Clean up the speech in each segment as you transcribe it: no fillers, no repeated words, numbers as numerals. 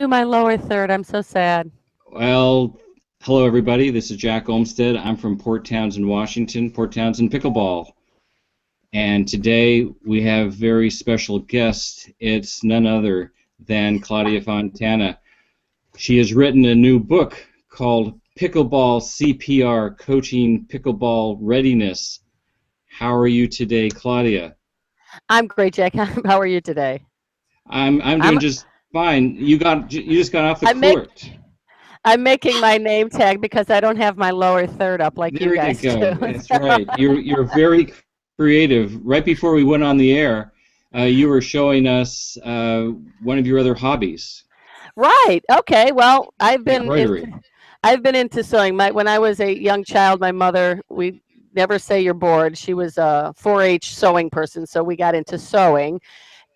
Do my lower third. I'm so sad. Well, hello everybody. This is Jack Olmsted. I'm from Port Townsend, Washington, Port Townsend Pickleball. And today we have very special guest. It's none other than Claudia Fontana. She has written a new book called Pickleball CPR, Coaching Pickleball Readiness. How are you today, Claudia? I'm great, Jack. How are you today? I'm doing I'm just fine. You just got off the I'm make court. I'm making my name tag because I don't have my lower third up like you There you guys do. go. That's right. You're very creative. Right before we went on the air, you were showing us one of your other hobbies, Right. Okay. Well, embroidery. I've been into sewing. When I was a young child, my mother, we never say you're bored. She was a 4-H sewing person, so we got into sewing.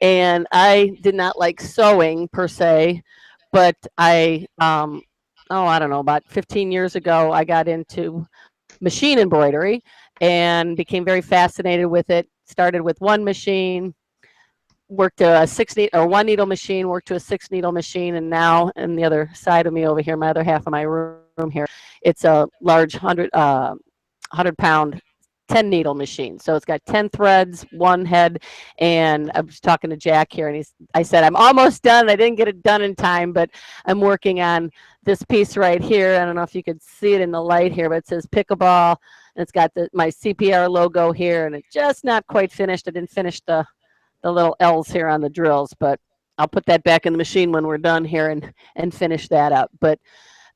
And I did not like sewing per se, but I don't know, about 15 years ago, I got into machine embroidery and became very fascinated with it. Started with one machine, worked a one needle machine, worked to a 6 needle machine, and now on the other side of me over here, my other half of my room here, it's a large 100 pound 10 needle machine. So it's got 10 threads, one head. And I was talking to Jack here, and I said, I'm almost done. I didn't get it done in time, but I'm working on this piece right here. I don't know if you could see it in the light here, but it says pickleball. And it's got my CPR logo here, and it's just not quite finished. I didn't finish the little L's here on the drills, but I'll put that back in the machine when we're done here and finish that up. But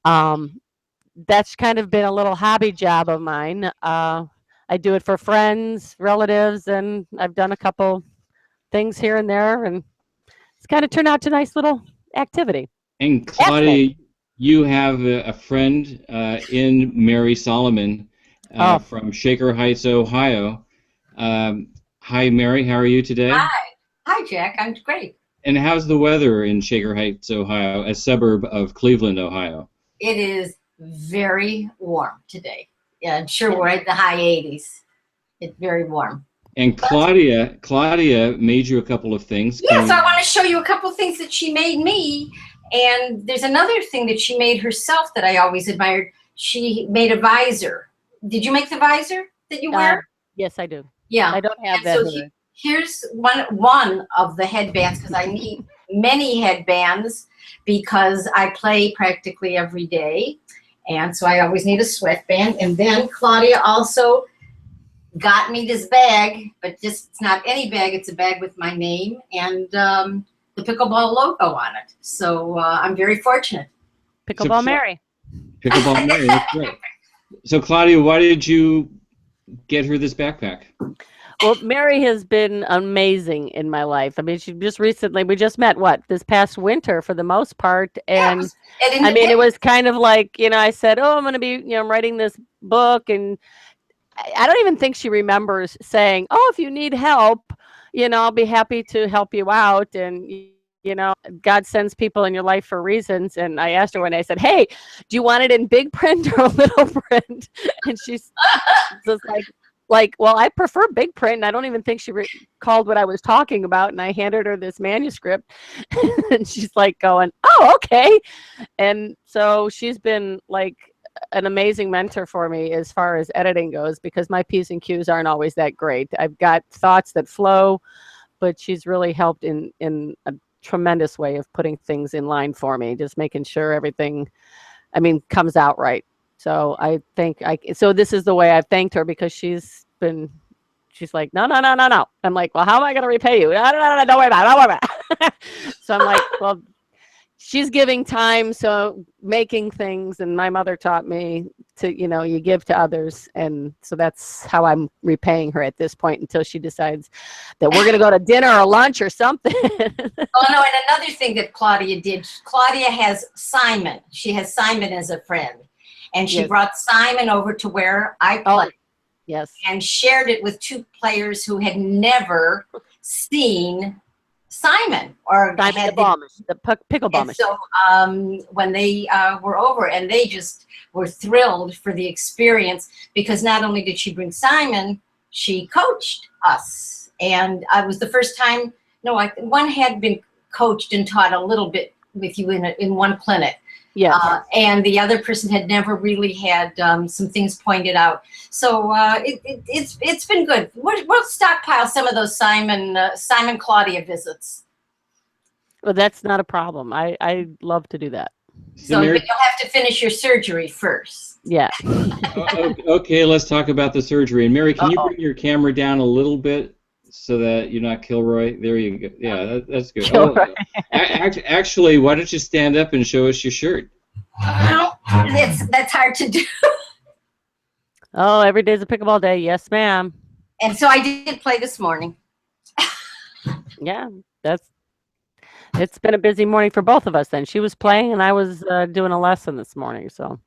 um, that's kind of been a little hobby job of mine. I do it for friends, relatives, and I've done a couple things here and there, and it's kind of turned out to a nice little activity. And Pastime. Claudia, you have a friend in Mary Solomon Oh, from Shaker Heights, Ohio. Hi, Mary. How are you today? Hi. Hi, Jack. I'm great. And how's the weather in Shaker Heights, Ohio, a suburb of Cleveland, Ohio? It is very warm today. Yeah, I'm sure yeah. we're at the high 80s. It's very warm. And But Claudia made you a couple of things. Can yeah, so I you? want to show you a couple of things that she made me. And there's another thing that she made herself that I always admired. She made a visor. Did you make the visor that you Uh, wear? yes, I do. Yeah. I don't have And that so here. here's one of the headbands because I need many headbands because I play practically every day. And so I always need a sweatband. And then Claudia also got me this bag, but just it's not any bag, it's a bag with my name and the pickleball logo on it. So I'm very fortunate. So Pickleball Mary. Pickleball Mary, that's great. So Claudia, why did you get her this backpack? Well, Mary has been amazing in my life. I mean, she just recently, we just met, what, this past winter for the most part. Yeah, it And was at I mean, it Independence. was kind of like, I said, oh, I'm going to be, I'm writing this book. And I don't even think she remembers saying, oh, if you need help, I'll be happy to help you out. And, God sends people in your life for reasons. And I asked her one day, I said, hey, do you want it in big print or little print? And she's just like, well, I prefer big print. And I don't even think she recalled what I was talking about. And I handed her this manuscript, and she's like going, oh, okay. And so she's been like an amazing mentor for me as far as editing goes because my P's and Q's aren't always that great. I've got thoughts that flow, but she's really helped in a tremendous way of putting things in line for me, just making sure everything, I mean, comes out right. So so this is the way I've thanked her because she's like, no, no, no, no, no. I'm like, well, how am I going to repay you? No, no, no, no, don't worry about it. Don't worry about it. So I'm like, well, she's giving time. So making things, and my mother taught me to, you give to others. And so that's how I'm repaying her at this point until she decides that we're going to go to dinner or lunch or something. Oh no, and another thing that Claudia did, Claudia has Simon. She has Simon as a friend. And she Yes. brought Simon over to where I Oh, play yes. and shared it with two players who had never seen Simon or Simon the had ball machine, the pickleball and machine. so when they were over and they just were thrilled for the experience because not only did she bring Simon, she coached us. And I was the first time, no, one had been coached and taught a little bit with you in one clinic. Yes. And the other person had never really had some things pointed out. So it's been good. We'll stockpile some of those Simon Claudia visits. Well, that's not a problem. I love to do that. So but you'll have to finish your surgery first. Yeah. Okay, let's talk about the surgery. And Mary, can you bring your camera down a little bit so that you're not Kilroy? There you go. Yeah, that's good. Kilroy. Actually, why don't you stand up and show us your shirt? That's hard to do. Oh, every day's a pickleball day. Yes, ma'am. And so I did play this morning. Yeah, it's been a busy morning for both of us then. She was playing and I was doing a lesson this morning, so.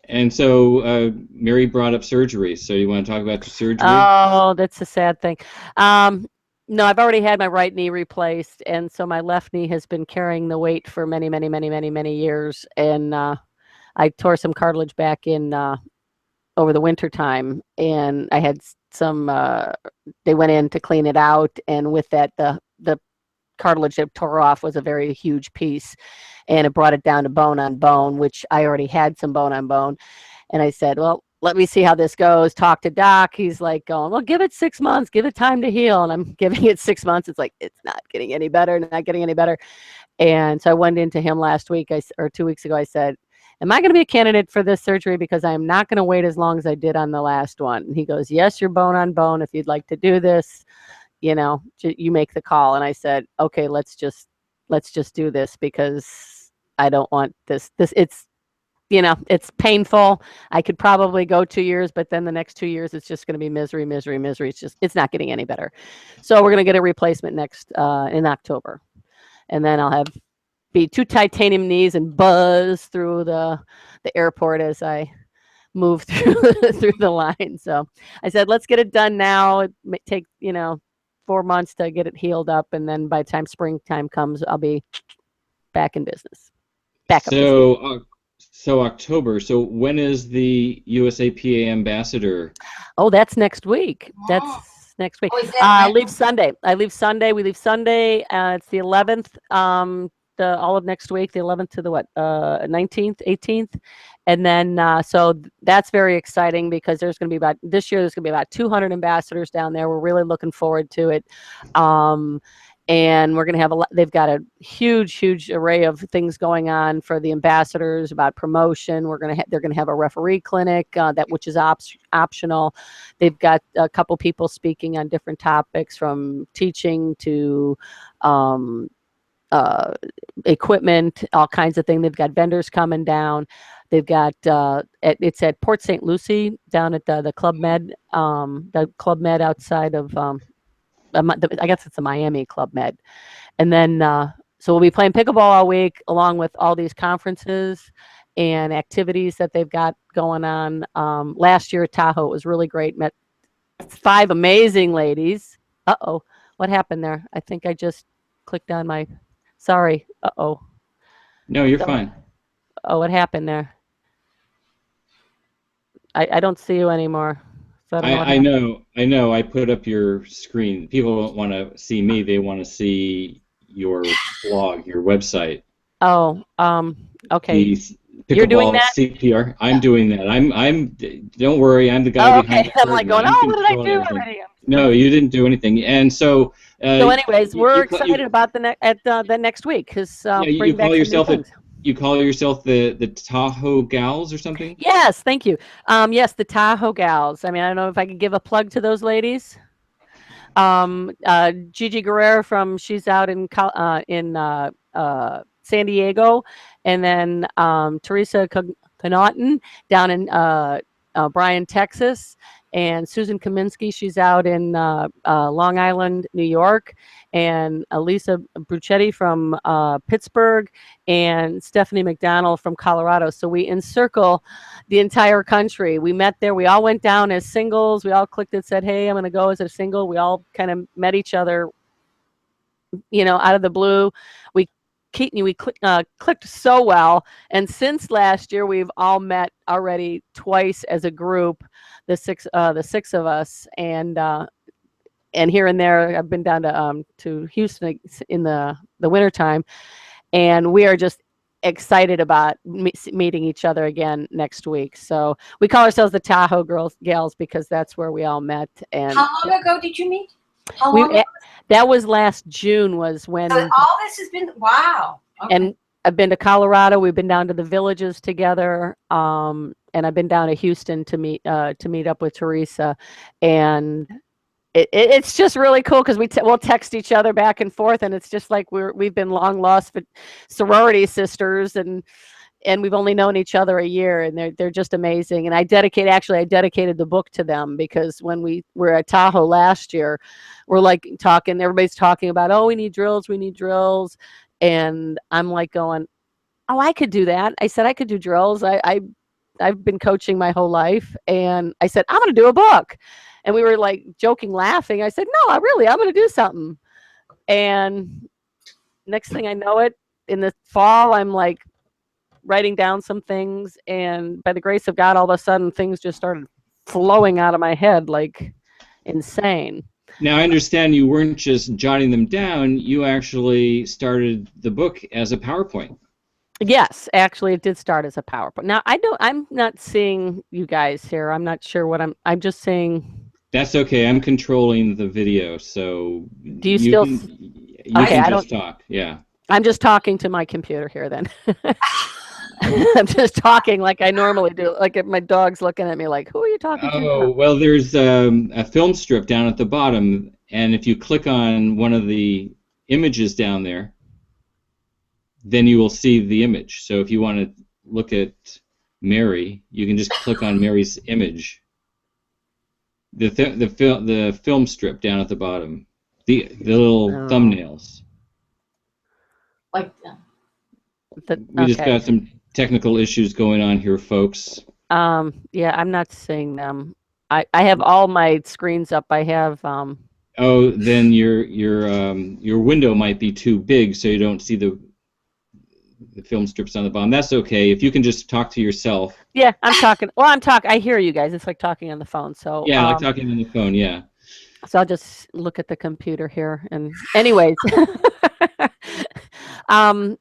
And so Mary brought up surgery. So you want to talk about your surgery? Oh, that's a sad thing. No, I've already had my right knee replaced, and so my left knee has been carrying the weight for many, many, many, many, many years. And I tore some cartilage back in over the winter time, and I had some. They went in to clean it out, and with that, the cartilage that tore off was a very huge piece, and it brought it down to bone on bone, which I already had some bone on bone. And I said, well, let me see how this goes. Talk to doc. He's like going, well, give it 6 months, give it time to heal. And I'm giving it 6 months. It's like, it's not getting any better, not getting any better. And so I went into him last week or 2 weeks ago. I said, am I going to be a candidate for this surgery? Because I am not going to wait as long as I did on the last one. And he goes, yes, you're bone on bone. If you'd like to do this, you know, you make the call. And I said, okay, let's just do this, because I don't want this, it's, you know, it's painful. I could probably go 2 years, but then the next 2 years, it's just going to be misery, misery, misery. It's not getting any better. So we're going to get a replacement next in October. And then I'll be 2 titanium knees and buzz through the airport as I move through the line. So I said, let's get it done now. It may take, 4 months to get it healed up. And then by the time springtime comes, I'll be back in business. So October. So when is the USAPA ambassador? Oh, that's next week. That's next week. Leave Sunday. I leave Sunday. We leave Sunday. It's the 11th. All of next week, the 11th to the 19th, 18th. And then, so that's very exciting, because this year, there's going to be about 200 ambassadors down there. We're really looking forward to it. And we're going to have they've got a huge array of things going on for the ambassadors about promotion. They're going to have a referee clinic, which is optional. They've got a couple people speaking on different topics, from teaching to, equipment, all kinds of things. They've got vendors coming down. They've got it's at Port St. Lucie down at the Club Med, outside of I guess it's a Miami Club Med. And then so we'll be playing pickleball all week, along with all these conferences and activities that they've got going on. Last year at Tahoe, it was really great. Met 5 amazing ladies. Uh-oh, what happened there? I think I just clicked on my. Sorry. Uh-oh. No, you're fine. Oh, what happened there? I don't see you anymore. So I know. I put up your screen. People don't want to see me. They want to see your blog, your website. Oh, okay. You're doing that? CPR. I'm doing that. I'm. Don't worry. I'm the guy behind the curtain. I'm like going, what did I do already? No, you didn't do anything. And so. Anyways, we're excited about the next week, because you call yourself the Tahoe Gals or something? Yes, thank you. Yes, the Tahoe Gals. I mean, I don't know if I could give a plug to those ladies. Gigi Guerrero she's out in San Diego, and then Teresa Connaughton down in Bryan, Texas, and Susan Kaminsky, she's out in Long Island, New York, and Elisa Bruchetti from Pittsburgh, and Stephanie McDonald from Colorado. So we encircle the entire country. We met there. We all went down as singles. We all clicked and said, hey, I'm going to go as a single. We all kind of met each other, out of the blue. We clicked so well, and since last year we've all met already twice as a group, the six of us, and here and there. I've been down to Houston in the wintertime, and we are just excited about meeting each other again next week. So we call ourselves the Tahoe Gals because that's where we all met. And how long ago did you meet? How we, long ago? that was last June was when. So all this has been, wow. Okay. And I've been to Colorado. We've been down to the villages together, and I've been down to Houston to meet up with Teresa, and it's just really cool because we'll text each other back and forth, and it's just like we've been long lost sorority sisters, and we've only known each other a year, and they're just amazing. And I dedicated the book to them because when we were at Tahoe last year, we're like talking, everybody's talking about, oh, we need drills, and I'm like going, oh, I could do that. I said I could do drills. I've been coaching my whole life, and I said I'm going to do a book. And we were like joking, laughing. I said, no, I'm going to do something. And next thing I know it, in the fall, I'm like writing down some things. And by the grace of God, all of a sudden things just started flowing out of my head like insane. Now, I understand you weren't just jotting them down. You actually started the book as a PowerPoint. Yes, actually, it did start as a PowerPoint. Now, I'm not seeing you guys here. I'm not sure what I'm just saying. That's okay. I'm controlling the video, so do you still? Can just talk. Yeah. I'm just talking to my computer here. Then I'm just talking like I normally do. Like if my dog's looking at me, like, "Who are you talking to?" Oh, well, there's a film strip down at the bottom, and if you click on one of the images down there, then you will see the image. So if you want to look at Mary, you can just click on Mary's image. The film strip down at the bottom, the little thumbnails. Like we just got some technical issues going on here, folks. Yeah, I'm not seeing them. I have all my screens up. I have Oh, then your window might be too big, so you don't see the film strips on the bottom. That's okay. If you can just talk to yourself. Yeah, I'm talking. Well, I hear you guys. It's like talking on the phone. So yeah, like talking on the phone. Yeah. So I'll just look at the computer here. And anyways, actually, so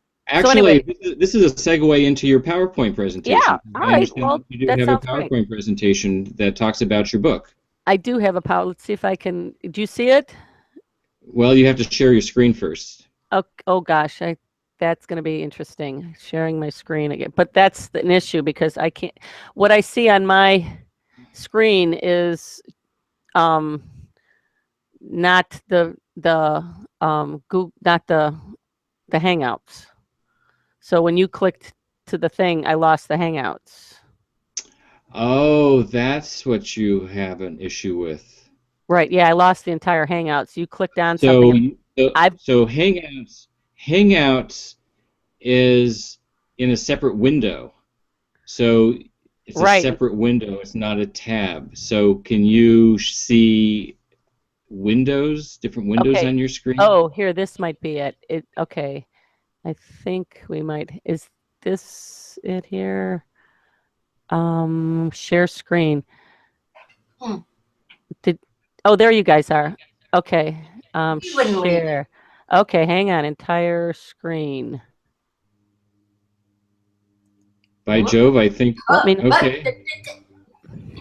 anyway, this is a segue into your PowerPoint presentation. Yeah. All right. Well, you do have a PowerPoint presentation that talks about your book. I do have a PowerPoint. Let's see if I can. Do you see it? Well, you have to share your screen first. Oh gosh, that's going to be interesting, sharing my screen again. But that's an issue because I can't. What I see on my screen is not the Google, not the Hangouts. So when you clicked to the thing, I lost the Hangouts. Oh, that's what you have an issue with. Right. Yeah, I lost the entire Hangouts. You clicked on something. So Hangouts is in a separate window. So it's a separate window. It's not a tab. So can you see different windows on your screen? Oh, here, this might be it. Okay. I think we might. Is this it here? Share screen. Oh, there you guys are. Okay. Share. Okay, hang on. Entire screen. By Jove, I think. Okay.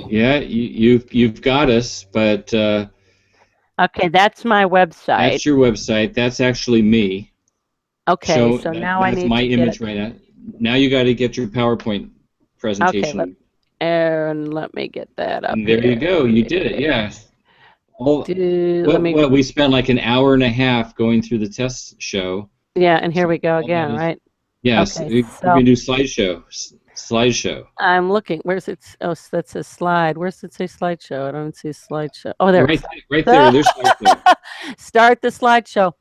Yeah, you've got us, but. Okay, that's my website. That's your website. That's actually me. Okay, so now I need. That's my image right now. Now you got to get your PowerPoint presentation. Okay, and let me get that up. And there you go. You did it. Yeah. We spent like an hour and a half going through the test show. Yeah, and here we go again, right? Yes, we can do slideshow. I'm looking. Where's it? Oh, that's a slide. Where's it say slideshow? I don't see slideshow. Oh, there. Right there. There's slideshow. Start the slideshow.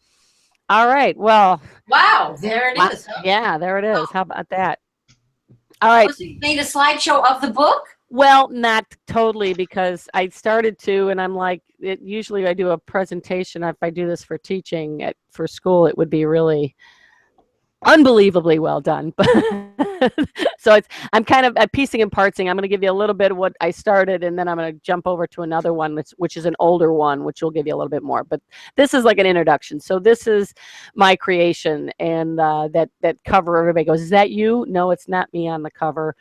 All right. Well. Wow, there it is. Yeah, there it is. How about that? All right. So you made a slideshow of the book? Well, not totally, because I started to, and I'm like, usually I do a presentation. If I do this for teaching for school, it would be really unbelievably well done. So I'm kind of piecing and parsing. I'm going to give you a little bit of what I started, and then I'm going to jump over to another one, which is an older one, which will give you a little bit more. But this is like an introduction. So this is my creation, and that cover. Everybody goes, "Is that you?" No, it's not me on the cover.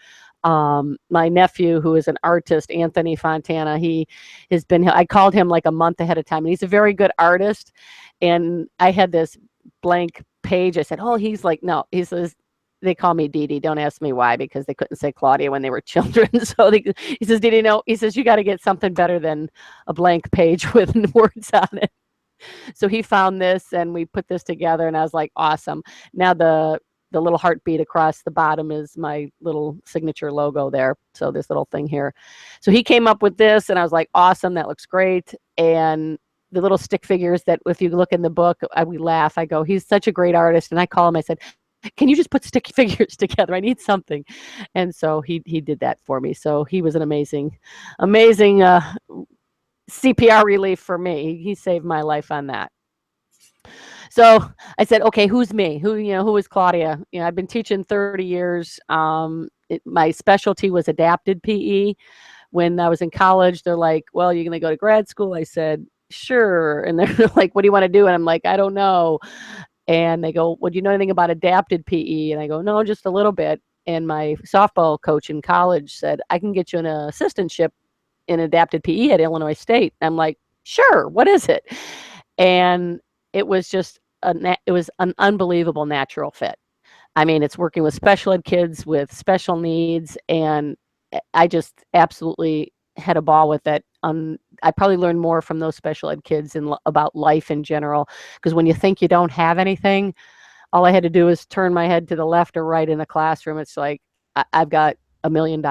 My nephew, who is an artist, Anthony Fontana, he has been. I called him like a month ahead of time, and he's a very good artist. And I had this blank page. I said, "Oh, he's like, no." He says, "They call me Dee Dee. Don't ask me why, because they couldn't say Claudia when they were children." So he says, "Dee Dee, no." He says, "You got to get something better than a blank page with words on it." So he found this, and we put this together, and I was like, awesome. Now the little heartbeat across the bottom is my little signature logo there. So this little thing here. So he came up with this, and I was like, awesome. That looks great. And the little stick figures that, if you look in the book, we laugh. I go, he's such a great artist. And I call him, I said, "Can you just put stick figures together? I need something." And so he did that for me. So he was an amazing CPR relief for me. He saved my life on that. So I said, okay, who's me? Who is Claudia? I've been teaching 30 years. My specialty was adapted PE. When I was in college, they're like, "Well, you're going to go to grad school?" I said, "Sure." And they're like, "What do you want to do?" And I'm like, "I don't know." And they go, "Well, do you know anything about adapted PE?" And I go, "No, just a little bit." And my softball coach in college said, "I can get you an assistantship in adapted PE at Illinois State." And I'm like, "Sure, what is it?" And it was just it was an unbelievable natural fit. I mean, it's working with special ed kids with special needs, and I just absolutely had a ball with it. I probably learned more from those special ed kids and about life in general, because when you think you don't have anything, all I had to do is turn my head to the left or right in the classroom. It's like I've got $1 million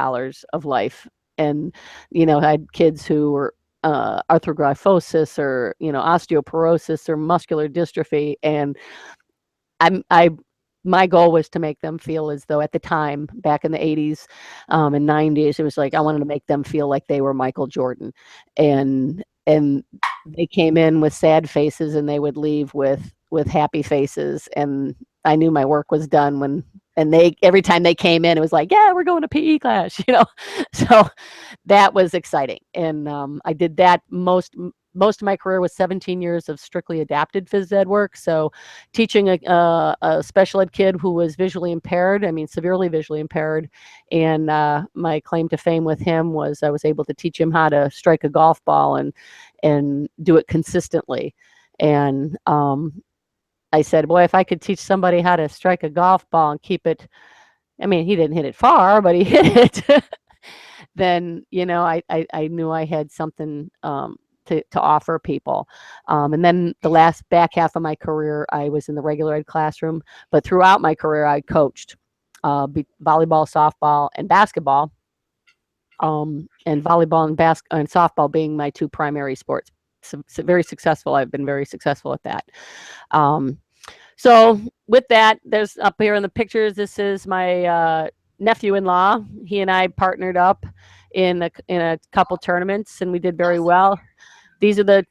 of life. And I had kids who were arthrogryposis, or osteoporosis, or muscular dystrophy, and I my goal was to make them feel as though, at the time, back in the 80s and 90s, it was like I wanted to make them feel like they were Michael Jordan. And they came in with sad faces, and they would leave with happy faces, and I knew my work was done every time they came in, it was like, "Yeah, we're going to PE class." So that was exciting. And I did that most of my career was 17 years of strictly adapted phys ed work. So teaching a special ed kid who was visually impaired, I mean, severely visually impaired. And my claim to fame with him was I was able to teach him how to strike a golf ball and do it consistently. And I said, boy, if I could teach somebody how to strike a golf ball and keep it, I mean, he didn't hit it far, but he hit it. Then, I knew I had something to offer people. And then the last back half of my career, I was in the regular ed classroom. But throughout my career, I coached volleyball, softball, and basketball. And volleyball and softball being my two primary sports. So very successful. I've been very successful at that. So with that, there's up here in the pictures, this is my nephew-in-law. He and I partnered up in a couple tournaments, and we did very well. These are the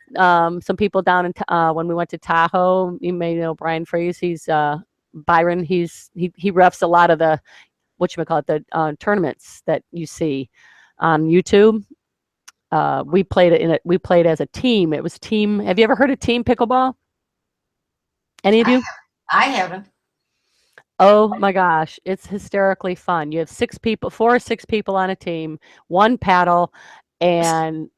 some people down in when we went to Tahoe. You may know Brian Freeze. He's Byron. He refs a lot of the the tournaments that you see on YouTube. We played as a team. It was team. Have you ever heard of team pickleball? Any of you? I haven't. Oh my gosh, it's hysterically fun. You have 4 or 6 people on a team, one paddle, and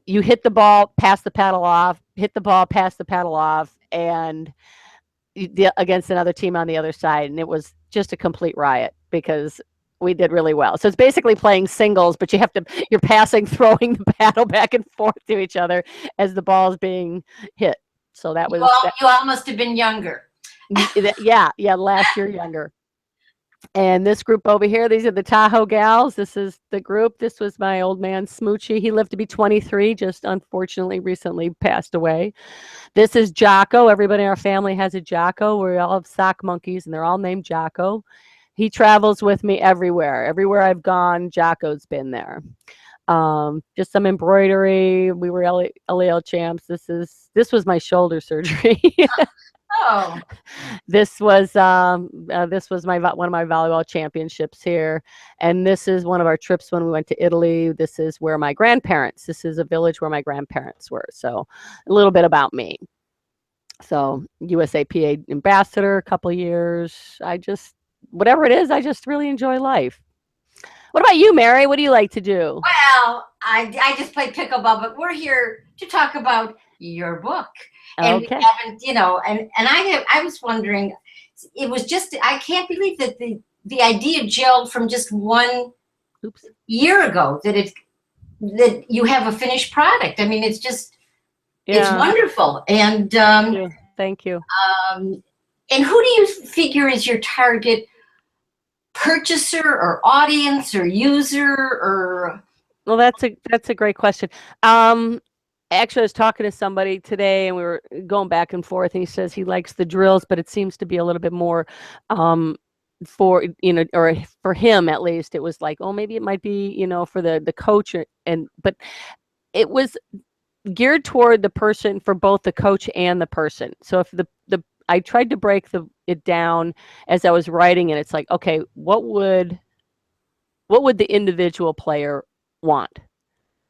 you hit the ball, pass the paddle off, hit the ball, pass the paddle off, and against another team on the other side. And it was just a complete riot because we did really well. So it's basically playing singles, but you're passing, throwing the paddle back and forth to each other as the ball is being hit. So that was. You all must have been younger. Yeah, last year younger. And this group over here, these are the Tahoe gals. This is the group. This was my old man Smoochie. He lived to be 23, just unfortunately recently passed away. This is Jocko. Everybody in our family has a Jocko. We all have sock monkeys, and they're all named Jocko. He travels with me everywhere. Everywhere I've gone, Jocko's been there. Just some embroidery. We were LAL champs. This was my shoulder surgery. Oh, This was one of my volleyball championships here, and this is one of our trips when we went to Italy. This is where my grandparents. This is a village where my grandparents were. So, a little bit about me. So, USAPA ambassador, a couple of years. Whatever it is, I just really enjoy life. What about you, Mary? What do you like to do? well, I just play pickleball, but we're here to talk about your book. And Okay. we haven't, I was wondering, it was just, I can't believe that the idea gelled from just 1 year ago that you have a finished product. I mean, it's just, it's wonderful. And Thank you. And who do you figure is your target purchaser or audience or user or? Well, that's a great question. Actually, I was talking to somebody today, and we were going back and forth. And he says he likes the drills, but it seems to be a little bit more for or for him at least. It was like, oh, maybe it might be for the coach, but it was geared toward the person, for both the coach and the person. So if I tried to break it down as I was writing it. It's like, okay, what would the individual player want?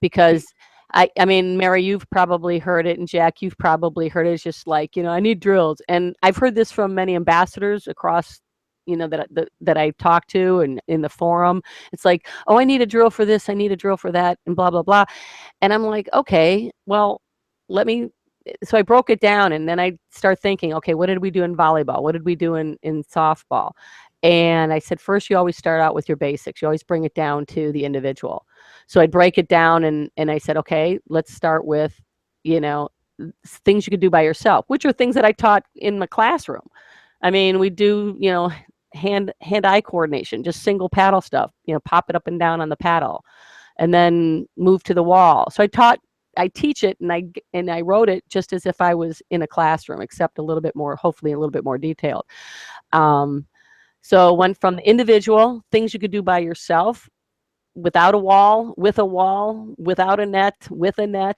Because I mean, Mary, you've probably heard it, and Jack, you've probably heard it. It's just like, I need drills. And I've heard this from many ambassadors across, that I talk to and in the forum. It's like, oh, I need a drill for this, I need a drill for that, and blah, blah, blah. And I'm like, okay, well, so I broke it down, and then I start thinking, okay, what did we do in volleyball? What did we do in softball? And I said, first, you always start out with your basics. You always bring it down to the individual. So I'd break it down, and I said, okay, let's start with, things you could do by yourself, which are things that I taught in my classroom. I mean, we do, hand-eye coordination, just single paddle stuff, pop it up and down on the paddle, and then move to the wall. So I teach it, and I wrote it just as if I was in a classroom, except hopefully a little bit more detailed. So went from the individual, things you could do by yourself, without a wall, without a net, with a net,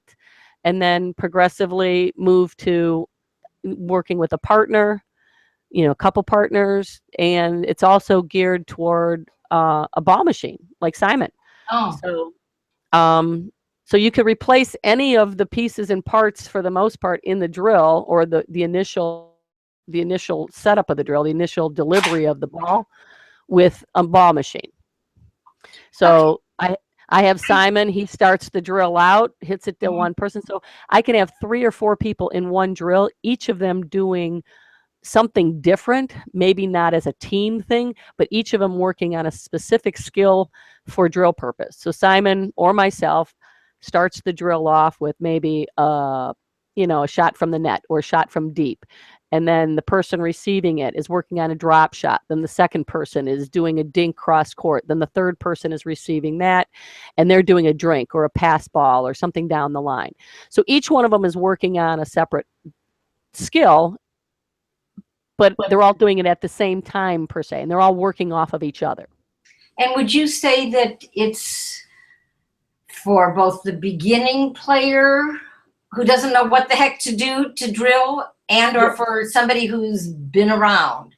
and then progressively move to working with a partner, a couple partners. And it's also geared toward a ball machine, like Simon. Oh. So you could replace any of the pieces and parts, for the most part, in the drill, or the initial setup of the drill, the initial delivery of the ball, with a ball machine. So I have Simon, he starts the drill out, hits it to one person. So I can have 3 or 4 people in one drill, each of them doing something different, maybe not as a team thing, but each of them working on a specific skill for drill purpose. So Simon or myself starts the drill off with maybe a shot from the net or a shot from deep. And then the person receiving it is working on a drop shot. Then the second person is doing a dink cross court. Then the third person is receiving that, and they're doing a drink or a pass ball or something down the line. So each one of them is working on a separate skill, but they're all doing it at the same time, per se, and they're all working off of each other. And would you say that it's for both the beginning player who doesn't know what the heck to do to drill, and or for somebody who's been around?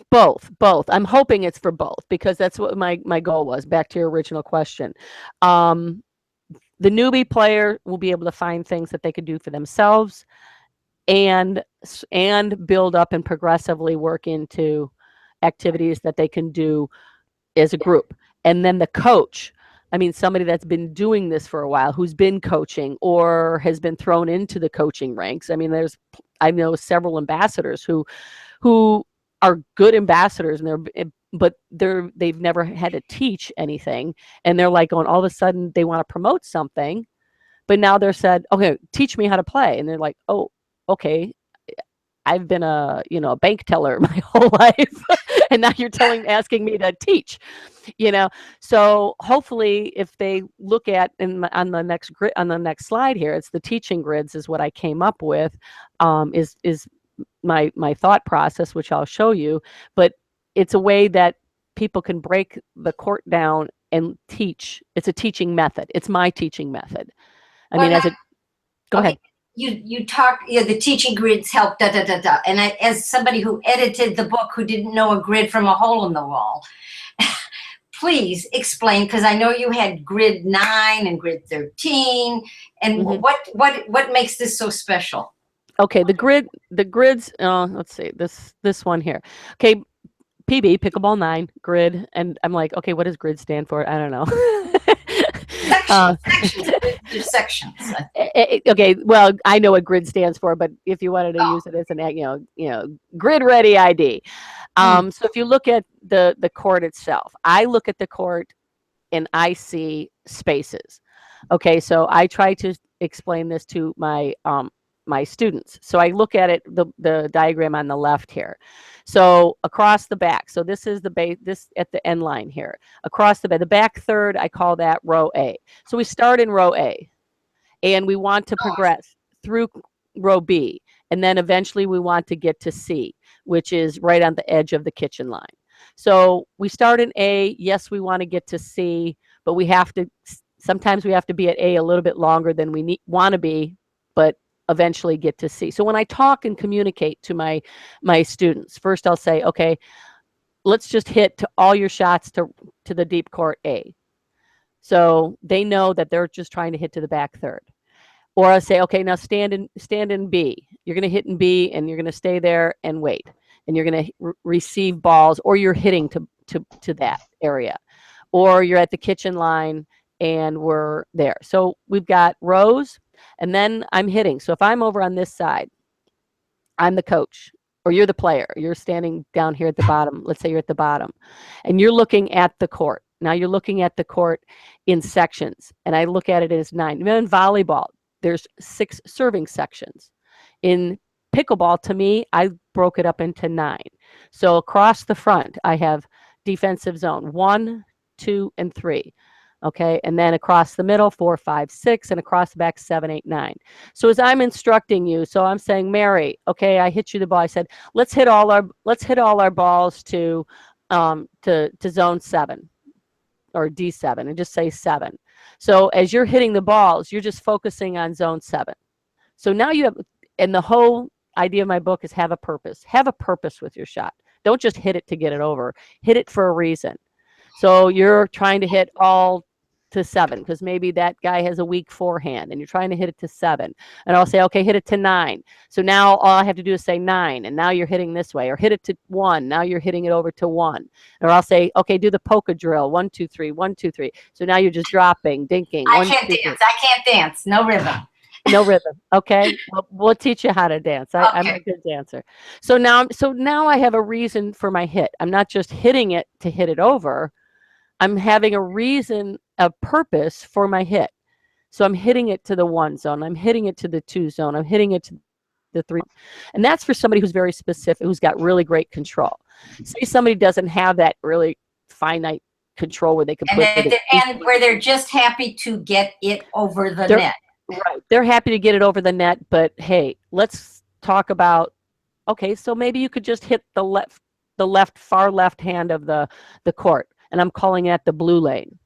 Both. I'm hoping it's for both, because that's what my goal was. Back to your original question. The newbie player will be able to find things that they could do for themselves, and build up and progressively work into activities that they can do as a group. And then the coach, I mean, somebody that's been doing this for a while, who's been coaching or has been thrown into the coaching ranks. I mean, I know several ambassadors who are good ambassadors, and they've never had to teach anything, and they're like going, all of a sudden they want to promote something, but now they're said, okay, teach me how to play, and they're like, oh, okay, I've been a bank teller my whole life, and now you're asking me to teach, So hopefully, if they look at on the next grid, on the next slide here, it's the teaching grids is what I came up with, is my thought process, which I'll show you. But it's a way that people can break the court down and teach. It's a teaching method. It's my teaching method. I Well, mean, go okay. ahead. You talk, the teaching grids help, da, da, da, da. And as somebody who edited the book, who didn't know a grid from a hole in the wall, please explain, because I know you had grid 9 and grid 13. And what makes this so special? Okay, the grids, let's see, this one here. Okay, PB, Pickleball 9, grid, and I'm like, okay, what does grid stand for? I don't know. Sections. Okay, well, I know what grid stands for, but if you wanted to use it as an, grid ready ID. So if you look at the court itself, I look at the court and I see spaces. Okay, so I try to explain this to my my students. So I look at it, the diagram on the left here. So across the back, so this is the base, this at the end line here. Across the back third, I call that row A. So we start in row A, and we want to progress through row B, and then eventually we want to get to C, which is right on the edge of the kitchen line. So we start in A. Yes, we want to get to C, but sometimes we have to be at A a little bit longer than we want to be, but eventually get to C. So when I talk and communicate to my students, first I'll say, okay, let's just hit to all your shots to the deep court A. So they know that they're just trying to hit to the back third. Or I'll say, okay, now stand in B. You're going to hit in B, and you're going to stay there and wait. And you're going to receive balls, or you're hitting to that area. Or you're at the kitchen line, and we're there. So we've got rows, and then I'm hitting. So if I'm over on this side, I'm the coach, or you're the player. You're standing down here at the bottom. Let's say you're at the bottom, and you're looking at the court. Now you're looking at the court in sections, and I look at it as 9. In volleyball, there's 6 serving sections. In pickleball, to me, I broke it up into 9. So across the front, I have defensive zone 1, 2, and 3. Okay, and then across the middle, 4, 5, 6, and across the back, 7, 8, 9. So as I'm instructing you, so I'm saying, Mary, okay, I hit you the ball. I said, let's hit all our balls to zone 7 or D7, and just say 7. So as you're hitting the balls, you're just focusing on zone 7. So now you have, and the whole idea of my book is have a purpose. Have a purpose with your shot. Don't just hit it to get it over. Hit it for a reason. So you're trying to hit all to 7 because maybe that guy has a weak forehand and you're trying to hit it to 7. And I'll say, okay, hit it to 9. So now all I have to do is say 9, and now you're hitting this way. Or hit it to 1. Now you're hitting it over to 1. Or I'll say, okay, do the polka drill. 1, 2, 3, 1, 2, 3. So now you're just dropping, dinking. I can't dance. No rhythm. No rhythm. Okay. We'll teach you how to dance. I'm a good dancer. So now I have a reason for my hit. I'm not just hitting it to hit it over. I'm having a reason, a purpose for my hit. So I'm hitting it to the 1 zone. I'm hitting it to the 2 zone. I'm hitting it to the 3. And that's for somebody who's very specific, who's got really great control. Say somebody doesn't have that really finite control where they can put it and where they're just happy to get it over the net. Right. They're happy to get it over the net, but hey, let's talk about, okay, so maybe you could just hit the far left hand of the court. And I'm calling it the blue lane.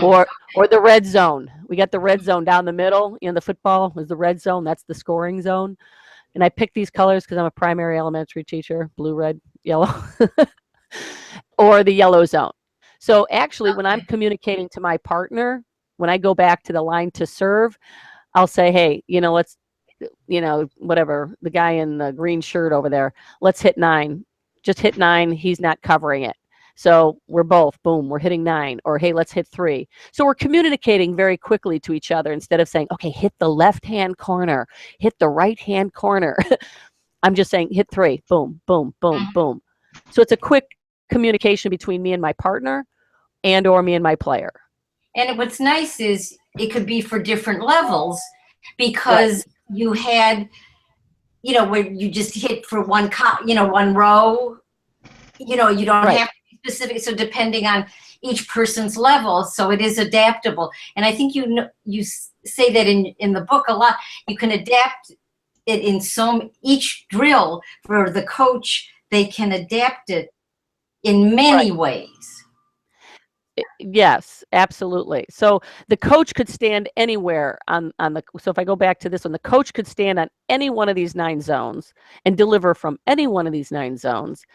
Or the red zone. We got the red zone down the middle. The football was the red zone. That's the scoring zone. And I picked these colors because I'm a primary elementary teacher, blue, red, yellow. Or the yellow zone. So actually, when I'm communicating to my partner, when I go back to the line to serve, I'll say, hey, let's, whatever, the guy in the green shirt over there, let's hit 9. Just hit 9. He's not covering it. So we're both, boom, we're hitting 9. Or, hey, let's hit 3. So we're communicating very quickly to each other instead of saying, okay, hit the left-hand corner, hit the right-hand corner. I'm just saying, hit 3, boom, boom, boom, boom. So it's a quick communication between me and my partner or me and my player. And what's nice is it could be for different levels because you had, where you just hit for one row, you don't have to be specific. So depending on each person's level, so it is adaptable. And I think you say that in the book a lot, you can adapt it in each drill for the coach, they can adapt it in many ways. Yes, absolutely. So the coach could stand anywhere on the. So if I go back to this one, the coach could stand on any one of these 9 zones and deliver from any one of these 9 zones,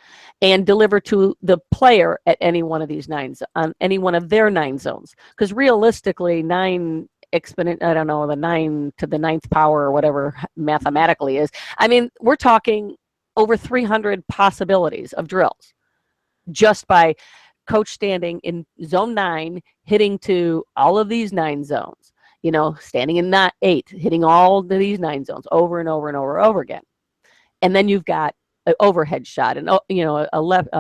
and deliver to the player at any one of these on any one of their 9 zones. Because realistically, 9 exponent, I don't know, the 9 to the ninth power or whatever mathematically is. I mean, we're talking over 300 possibilities of drills just by coach standing in zone 9, hitting to all of these 9 zones, standing in 8, hitting all of these 9 zones over and over and over and over again. And then you've got an overhead shot and, a left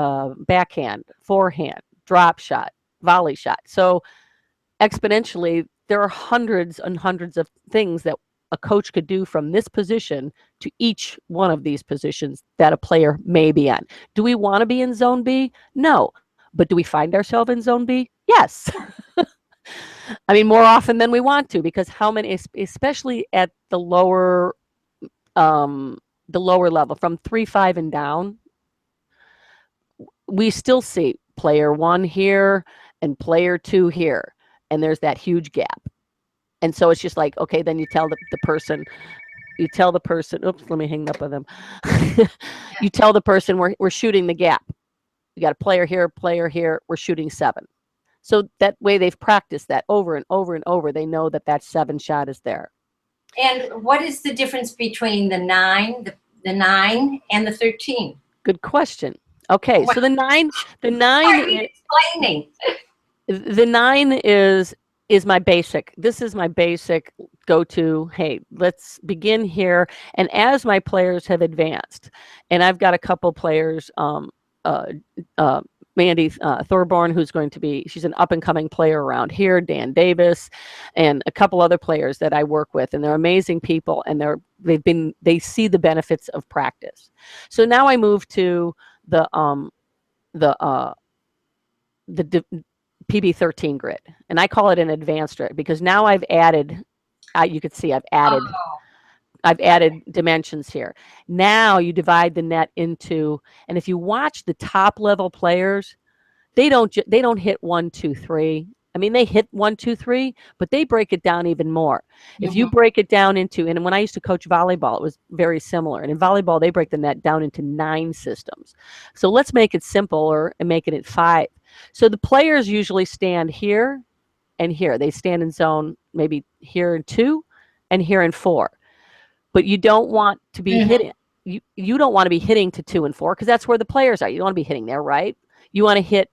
backhand, forehand, drop shot, volley shot. So exponentially, there are hundreds and hundreds of things that a coach could do from this position to each one of these positions that a player may be on. Do we want to be in zone B? No. But do we find ourselves in zone B? Yes. I mean, more often than we want to, because how many, especially at the lower level, from 3-5 and down, we still see player 1 here and player 2 here, and there's that huge gap. And so it's just like, okay, then you tell the person, oops, let me hang up with them. You tell the person we're shooting the gap. We got a player here, we're shooting 7. So that way they've practiced that over and over and over. They know that 7 shot is there. And what is the difference between the 9, the 9 and the 13? Good question. Okay, so the 9 explaining. The 9 is my basic. This is my basic go-to. Hey, let's begin here. And as my players have advanced, and I've got a couple players, Mandy Thorborn, who's she's an up-and-coming player around here, Dan Davis, and a couple other players that I work with, and they're amazing people, and they see the benefits of practice. So now I move to the PB13 grid, and I call it an advanced grid because now I've added, you can see I've added dimensions here. Now you divide the net into, and if you watch the top level players, they don't hit 1, 2, 3. I mean, they hit 1, 2, 3, but they break it down even more. If you break it down into, and when I used to coach volleyball, it was very similar. And in volleyball, they break the net down into 9 systems. So let's make it simpler and make it 5. So the players usually stand here and here. They stand in zone maybe here in 2 and here in 4. But you don't want to be hitting. You don't want to be hitting to 2 and 4 because that's where the players are. You don't want to be hitting there, right? You want to hit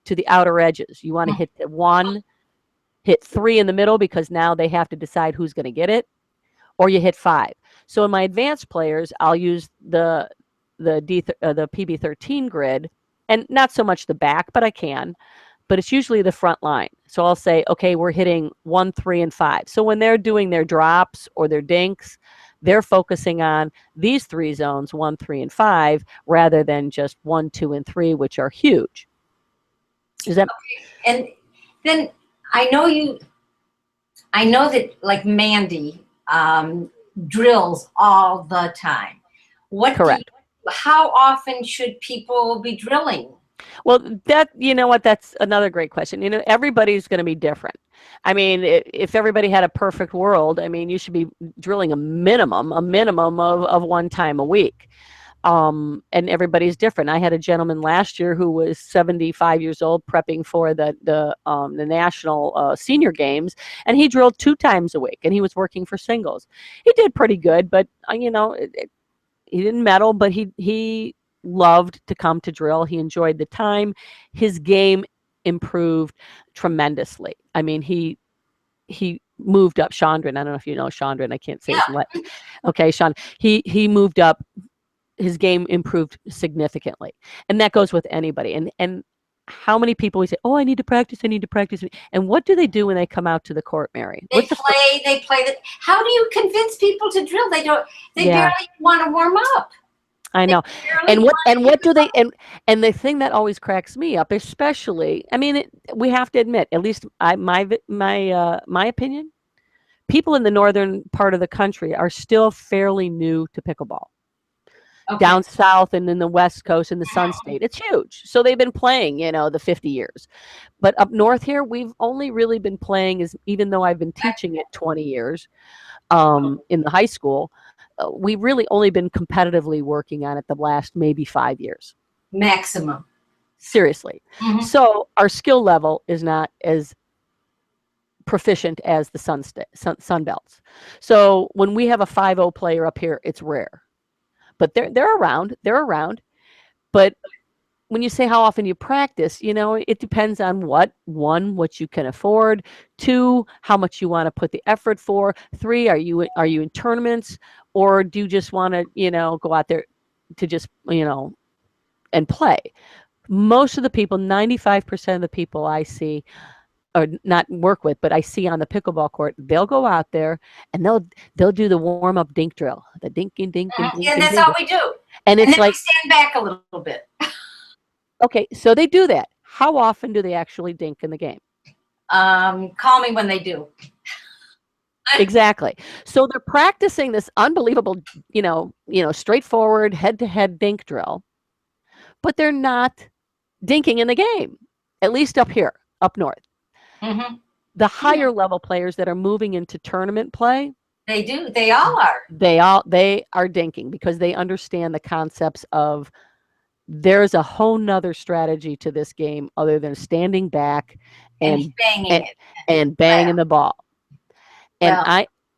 to the outer edges. You want to hit 1, hit 3 in the middle because now they have to decide who's going to get it, or you hit 5. So in my advanced players, I'll use the PB13 grid, and not so much the back, but I can. But it's usually the front line. So I'll say, okay, we're hitting 1, 3, and 5. So when they're doing their drops or their dinks, they're focusing on these 3 zones, 1, 3, and 5, rather than just 1, 2, and 3, which are huge. Is that? Okay. And then I know that like Mandy drills all the time. Correct. How often should people be drilling? Well, that's another great question. Everybody's going to be different. I mean, if everybody had a perfect world, I mean, you should be drilling a minimum of 1 time a week. And everybody's different. I had a gentleman last year who was 75 years old prepping for the national senior games, and he drilled 2 times a week, and he was working for singles. He did pretty good, but he didn't medal, but he loved to come to drill. He enjoyed the time. His game improved tremendously. I mean, he moved up. Chandran, I don't know if you know Chandran. I can't say his name. Okay, Sean. He moved up. His game improved significantly, and that goes with anybody. And how many people we say, "Oh, I need to practice. And what do they do when they come out to the court, Mary? They play. How do you convince people to drill? They don't. They barely want to warm up. I know. And what do they, and the thing that always cracks me up, especially, I mean, we have to admit, at least my opinion, people in the northern part of the country are still fairly new to pickleball. Okay. down south and in the West Coast and the Sun State. It's huge. So they've been playing, the 50 years. But up north here, we've only really been playing, even though I've been teaching it 20 years in the high school, we've really only been competitively working on it the last maybe 5 years. Maximum. Seriously. Mhm. So our skill level is not as proficient as the Sun Belts. So when we have a 5-0 player up here, it's rare. But they're around. They're around. But when you say how often you practice, it depends on what you can afford, 2, how much you want to put the effort for, 3, are you in tournaments, or do you just want to, go out there to just, and play? Most of the people, 95% of the people I see, or not work with, but I see on the pickleball court, they'll go out there and they'll do the warm up dink drill, the dinking, dinking, dinking, And that's dinking. all we do. And it's then like, we stand back a little bit. okay, so they do that. How often do they actually dink in the game? Call me when they do. Exactly. So they're practicing this unbelievable, straightforward head-to-head dink drill, but they're not dinking in the game, at least up here, up north. Mm-hmm. The higher level players that are moving into tournament play, they do. They all are. They are dinking because they understand the concepts of there's a whole nother strategy to this game other than standing back And banging it. and banging the ball. And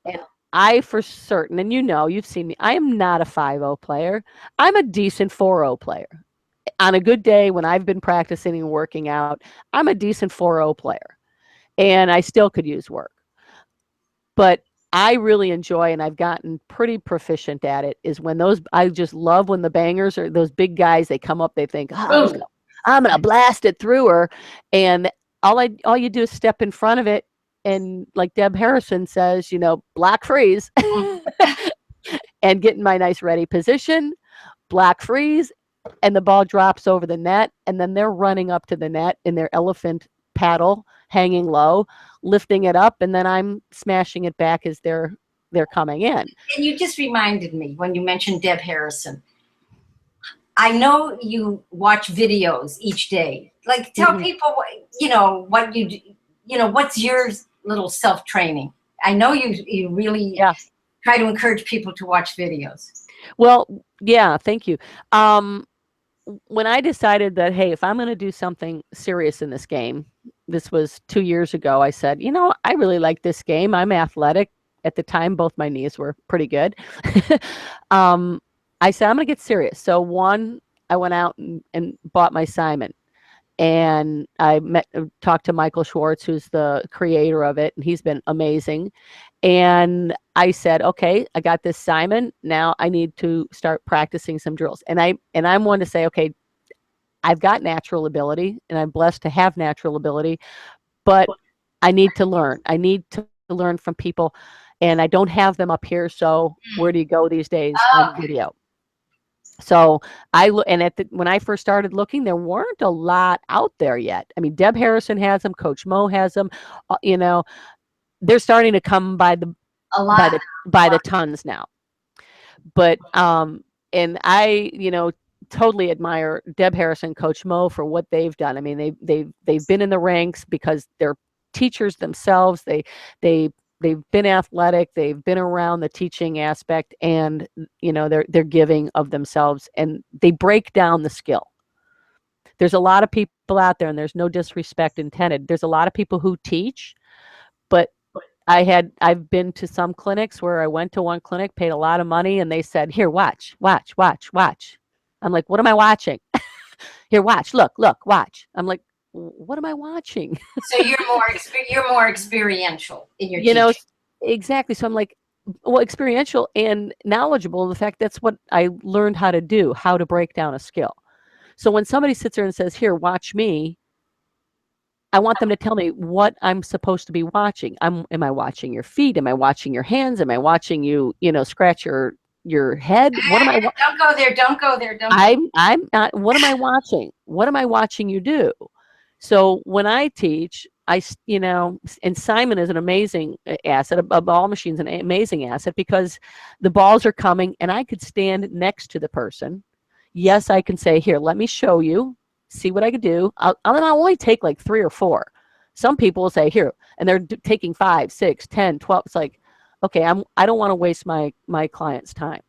Well, I for certain, and you've seen me, I am not a 5-0 player. I'm a decent 4-0 player. On a good day when I've been practicing and working out, I'm a decent 4-0 player. And I still could use work. But I really enjoy, and I've gotten pretty proficient at it, is when I just love when the bangers or those big guys, they come up, they think, I'm gonna blast it through her. And all you do is step in front of it. And like Deb Harrison says, block freeze and get in my nice ready position, block freeze, and the ball drops over the net. And then they're running up to the net in their elephant paddle, hanging low, lifting it up, and then I'm smashing it back as they're coming in. And you just reminded me when you mentioned Deb Harrison. I know you watch videos each day. Like, tell people what you do, what's your little self-training. I know you really try to encourage people to watch videos. Well, yeah, thank you. When I decided that, hey, if I'm going to do something serious in this game, this was 2 years ago, I said, I really like this game. I'm athletic. At the time, both my knees were pretty good. I said, I'm going to get serious. So I went out and bought my Simon. And I talked to Michael Schwartz, who's the creator of it, and he's been amazing. And I said, okay, I got this Simon. Now I need to start practicing some drills. And I'm one to say, okay, I've got natural ability, and I'm blessed to have natural ability, but I need to learn. I need to learn from people, and I don't have them up here. So where do you go these days on video? So when I first started looking, there weren't a lot out there yet. I mean, Deb Harrison has them, Coach Mo has them. They're starting to come by the tons now. But and I totally admire Deb Harrison, Coach Mo for what they've done. I mean, they've been in the ranks because they're teachers themselves. They've been athletic, they've been around the teaching aspect, and they're giving of themselves, and they break down the skill. There's a lot of people out there, and there's no disrespect intended. There's a lot of people who teach, but I've been to some clinics where I went to one clinic, paid a lot of money, and they said, here, watch. I'm like, what am I watching? Here, watch, look, watch. I'm like, what am I watching? So you're more experiential in your teaching. Exactly. So I'm like, well, experiential and knowledgeable. The fact that's what I learned how to do, how to break down a skill. So when somebody sits there and says, here, watch me, I want them to tell me what I'm supposed to be watching. Am I watching your feet? Am I watching your hands? Am I watching you, scratch your head? What am I? Don't go there. Don't go there. I'm not. What am I watching? What am I watching you do? So when I teach, you know, and Simon is an amazing asset. A ball machine's an amazing asset because the balls are coming and I could stand next to the person. Yes, I can say, here, let me show you, see what I could do. I'll only take like 3 or 4. Some people will say, here, and they're taking 5, 6, 10, 12. It's like, okay, I don't want to waste my client's time.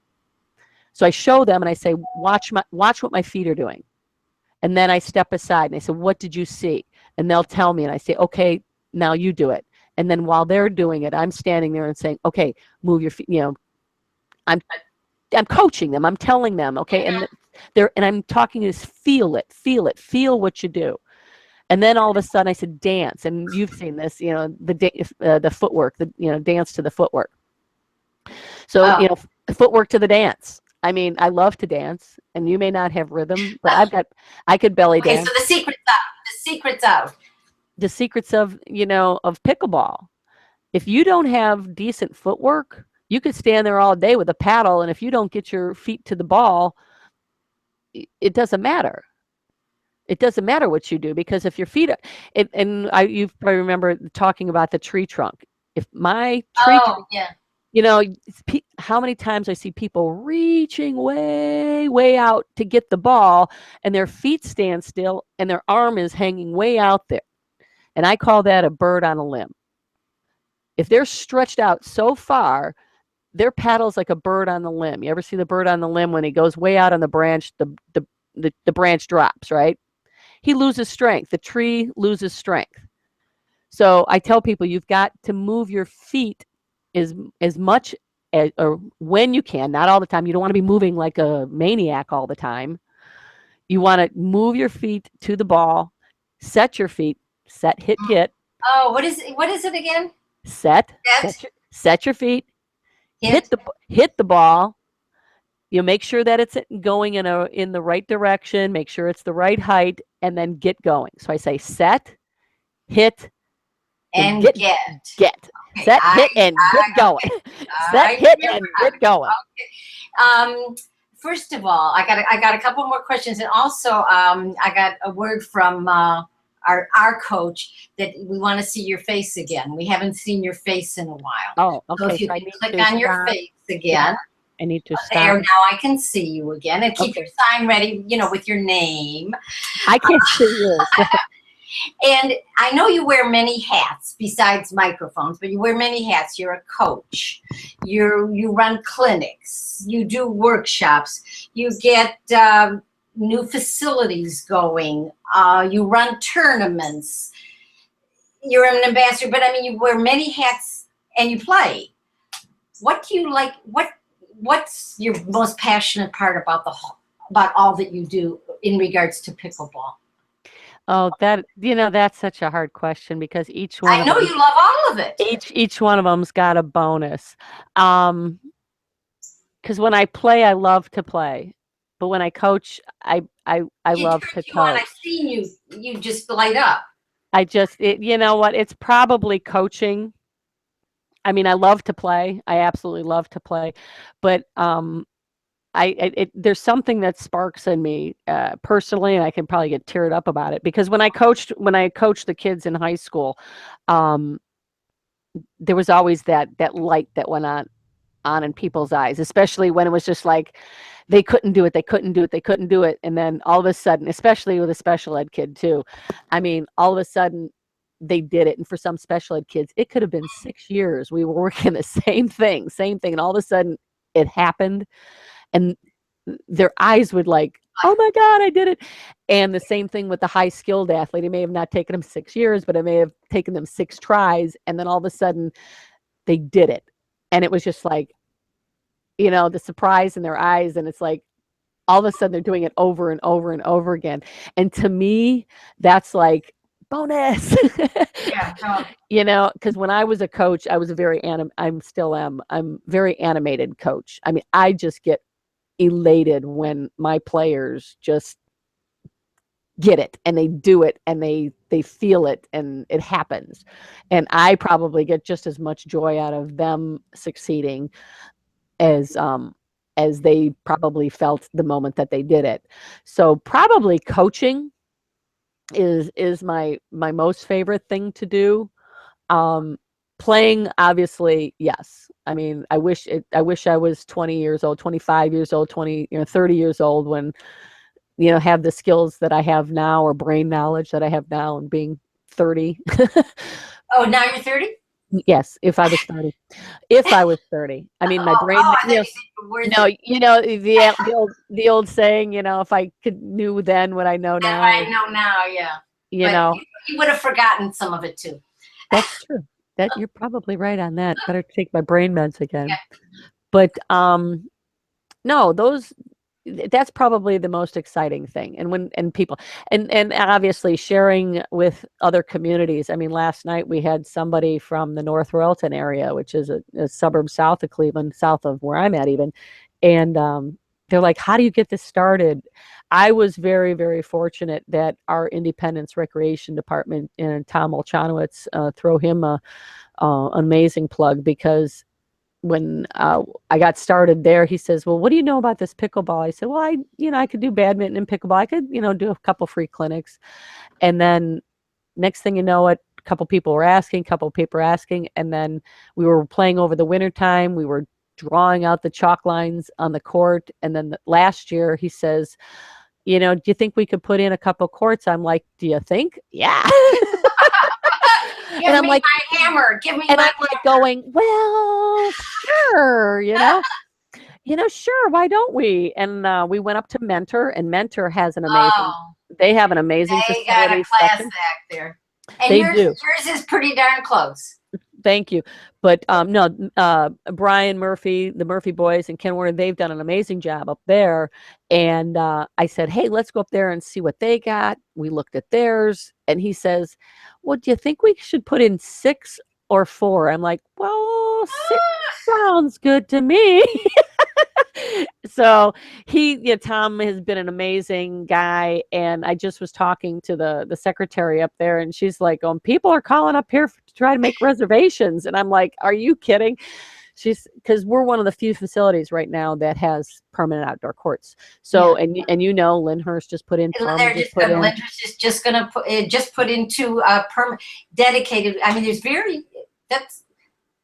So I show them and I say, watch what my feet are doing. And then I step aside and I say, what did you see? And they'll tell me and I say, okay, now you do it. And then while they're doing it, I'm standing there and saying, okay, move your feet, you know, I'm coaching them. I'm telling them, okay, and I'm talking is feel what you do. And then all of a sudden I said, dance. And you've seen this, you know, the footwork, you know, dance to the footwork. So, you know, footwork to the dance. I mean, I love to dance, and you may not have rhythm, but I could belly dance. So the secret's out. The secret's out. The secrets of, you know, of pickleball. If you don't have decent footwork, you could stand there all day with a paddle, and if you don't get your feet to the ball, it doesn't matter. It doesn't matter what you do, because if your feet, you probably remember talking about the tree trunk. If my tree trunk, you know, how many times I see people reaching way, way out to get the ball, and their feet stand still, and their arm is hanging way out there. And I call that a bird on a limb. If they're stretched out so far, their paddle's like a bird on the limb. You ever see the bird on the limb when he goes way out on the branch, the branch drops, right? He loses strength. The tree loses strength. So I tell people you've got to move your feet as much as, or when you can, not all the time. You don't want to be moving like a maniac all the time. You want to move your feet to the ball, set your feet, set, hit, get. Oh, what is it again? Set your feet, hit the ball. You make sure that it's going in the right direction, make sure it's the right height, and then get going. So I say set, hit, and get. Okay, set, hit, and get going. Set, hit, and get going. Okay. First of all, I got a couple more questions, and also I got a word from our coach that we want to see your face again. We haven't seen your face in a while. Oh, okay. So if you can click on your face again. I need to stop. There, now I can see you again. And keep your sign ready, you know, with your name. I can't see yours. And I know you wear many hats besides microphones, but you wear many hats. You're a coach. You run clinics. You do workshops. You get new facilities going. You run tournaments. You're an ambassador, but I mean, you wear many hats and you play. What do you like? What's your most passionate part about all that you do in regards to pickleball? Oh, that's such a hard question, because each one. I know you love all of it. Each one of them's got a bonus. Because when I play, I love to play, but when I coach, I love to coach. I've seen you just light up. You know what? It's probably coaching. I mean, I love to play. I absolutely love to play, but there's something that sparks in me personally, and I can probably get teared up about it, because when I coached the kids in high school, there was always that light that went on in people's eyes, especially when it was just like they couldn't do it, and then all of a sudden, especially with a special ed kid too, I mean, all of a sudden they did it. And for some special ed kids, it could have been 6 years we were working the same thing, and all of a sudden it happened, and their eyes would like, oh my God, I did it. And the same thing with the high skilled athlete. It may have not taken them 6 years, but it may have taken them 6 tries, and then all of a sudden they did it. And it was just like, you know, the surprise in their eyes, and it's like all of a sudden they're doing it over and over and over again. And to me, that's like bonus. You know, because when I was a coach, I was I'm still am. I'm very animated coach. I mean, I just get elated when my players just get it and they do it and they feel it and it happens. And I probably get just as much joy out of them succeeding as they probably felt the moment that they did it. So probably coaching is my most favorite thing to do. Um, Playing, obviously, yes. I mean, I wish I was 20 years old, 25 years old, 20, 30 years old when, have the skills that I have now, or brain knowledge that I have now, and being 30. Oh, now you're 30? Yes, if I was 30. If I was 30. I mean, my brain, I thought you said you were 30. the old saying, if I could knew then what I know That's now, what I know now, yeah. you But know, you would have forgotten some of it too. that's true. That you're probably right on that. Better take my brain meds again. Yeah. But no, that's probably the most exciting thing. And people, and obviously sharing with other communities. I mean, last night we had somebody from the North Royalton area, which is a suburb south of Cleveland, south of where I'm at even. And they're like, how do you get this started? I was very, very fortunate that our Independence Recreation Department and Tom Olchanowitz, throw him a amazing plug, because when I got started there, he says, well, what do you know about this pickleball? I said, well, I could do badminton and pickleball. I could, do a couple free clinics. And then next thing you know, a couple people were asking, and then we were playing over the winter time. We were drawing out the chalk lines on the court. And then last year he says, do you think we could put in a couple courts? I'm like, do you think? Yeah. Give And I'm me like, my hammer. Give me and my I'm like going, well, sure, sure, why don't we? And we went up to Mentor, and Mentor has an amazing, Oh, they have an amazing they got a facility class section. act there. And They yours do. is pretty darn close. Thank you. But no, Brian Murphy, the Murphy boys, and Ken Warner, they've done an amazing job up there. And I said, hey, let's go up there and see what they got. We looked at theirs, and he says, well, do you think we should put in 6 or 4? I'm like, well, 6 sounds good to me. So Tom has been an amazing guy, and I just was talking to the secretary up there, and she's like, people are calling up here to try to make reservations, and I'm like, are you kidding? Because we're one of the few facilities right now that has permanent outdoor courts. So, Yeah. and Lyndhurst just put in. Lyndhurst is just going to put into dedicated. I mean, that's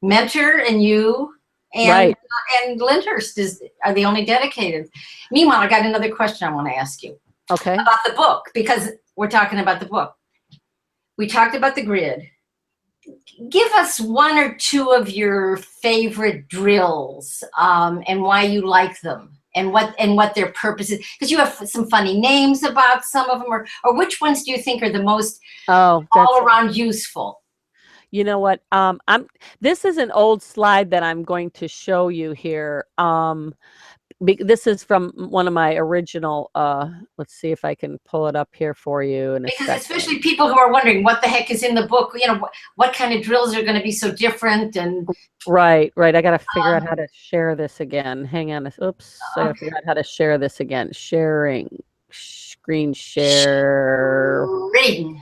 Mentor and you. And Right. And Lyndhurst are the only dedicated. Meanwhile, I got another question I want to ask you. Okay. About the book, because we're talking about the book. We talked about the grid. Give us 1 or 2 of your favorite drills, and why you like them, and what their purpose is. Because you have some funny names about some of them, or which ones do you think are the most all around useful? You know what? This is an old slide that I'm going to show you here. This is from one of my original, let's see if I can pull it up here for you in a second. Because especially people who are wondering what the heck is in the book, what kind of drills are going to be so different. And Right. I got to figure out how to share this again. Hang on. Oops. I got to figure out how to share this again. Sharing, screen share. Reading.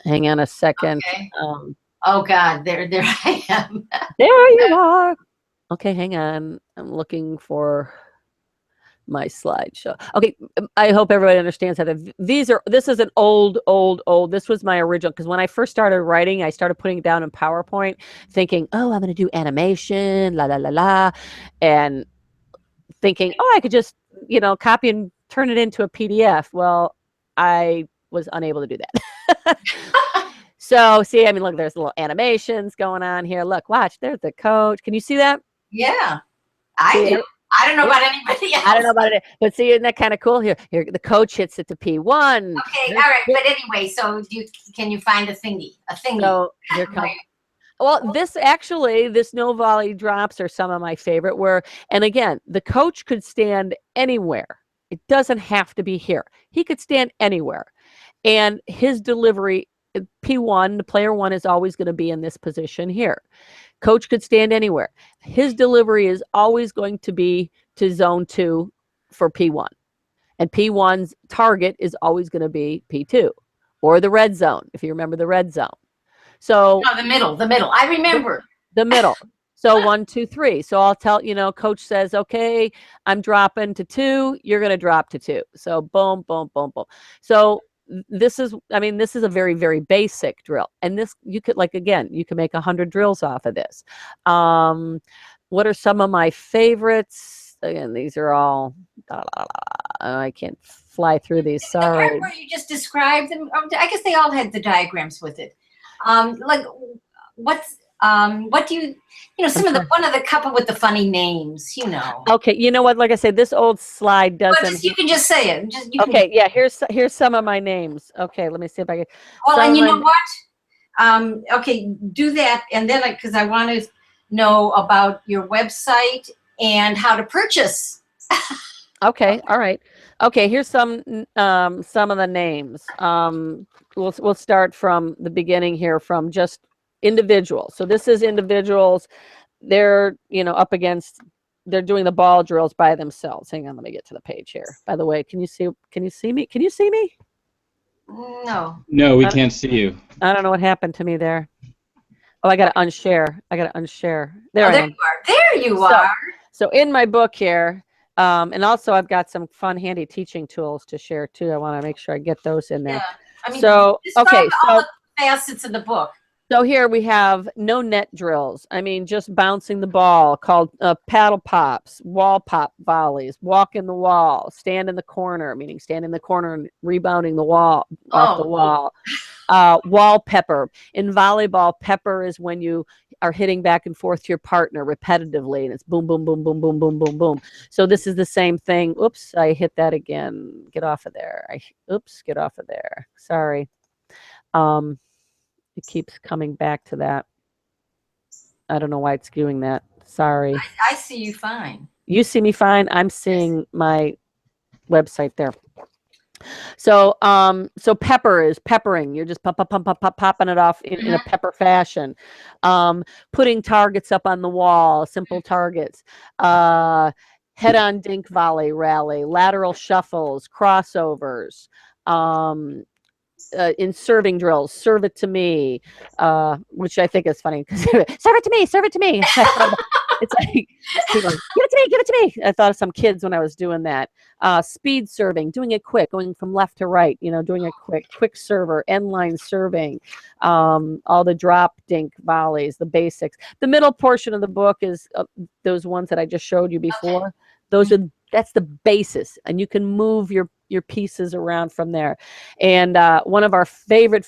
Hang on a second. Okay. Oh God, there I am. There you are. Okay, hang on. I'm looking for my slideshow. Okay, I hope everybody understands how this is an old. This was my original, because when I first started writing, I started putting it down in PowerPoint, thinking, oh, I'm going to do animation, la la la la, and thinking, oh, I could just copy and turn it into a PDF. Well, I was unable to do that. So see, I mean, look, there's little animations going on here. Look, watch, there's the coach. Can you see that? Yeah, I do. I don't know about anybody else. I don't know about it, but see, isn't that kind of cool? Here, the coach hits it to P1. Okay, all right. But anyway, so can you find a thingy? So here comes. Well, this no volley drops are some of my favorite. And again, the coach could stand anywhere. It doesn't have to be here. He could stand anywhere, and his delivery. P1, the player 1 is always going to be in this position here. Coach could stand anywhere. His delivery is always going to be to zone 2 for P1. And P1's target is always going to be P2 or the red zone, if you remember the red zone. So the middle. I remember. The middle. So 1, 2, 3. So I'll tell, coach says, okay, I'm dropping to 2. You're going to drop to 2. So boom, boom, boom, boom. So this is, I mean, this is a very, very basic drill. And this, you could, like, again, you can make 100 drills off of this. What are some of my favorites? Again, these are all, I can't fly through these, sorry. The part where you just described them, I guess they all had the diagrams with it. Like, what do you know, one of the couple with the funny names, you know. Okay, you know what, like I said, this old slide doesn't. You can just say it. Okay, yeah, here's some of my names. Okay, let me see if I can. Well, and you know what? Okay, do that, and then, because I want to know about your website and how to purchase. Okay, all right. Okay, here's some of the names. We'll start from the beginning here, from just individuals. So this is individuals. They're, you know, up against, they're doing the ball drills by themselves. Hang on, let me get to the page here. By the way, can you see me? Can you see me? No. No, we can't see you. I don't know what happened to me there. Oh, I got to unshare. There I am. You are. There you are. So in my book here, and also I've got some fun, handy teaching tools to share too. I want to make sure I get those in there. Yeah. I mean, so, okay. All the facets in the book. So here we have no net drills. I mean, just bouncing the ball, called paddle pops, wall pop volleys, walk in the wall, stand in the corner, meaning stand in the corner and rebounding the wall off the wall. Wall pepper. In volleyball, pepper is when you are hitting back and forth to your partner repetitively, and it's boom, boom, boom, boom, boom, boom, boom, boom. So this is the same thing. Oops, I hit that again. Get off of there. Oops, get off of there. Sorry. It keeps coming back to that. I don't know why it's doing that. Sorry. I see you fine. You see me fine? I'm seeing my website there. So so pepper is peppering. You're just popping it off in a pepper fashion. Putting targets up on the wall, simple targets. Head-on dink volley rally, lateral shuffles, crossovers. In serving drills, serve it to me, which I think is funny. Serve it to me, serve it to me. It's like, give it to me. I thought of some kids when I was doing that. Speed serving, doing it quick, going from left to right, you know, doing it quick server, end line serving, all the drop dink volleys, the basics. The middle portion of the book is those ones that I just showed you before. Okay. That's the basis, and you can move your pieces around from there. And one of our favorite,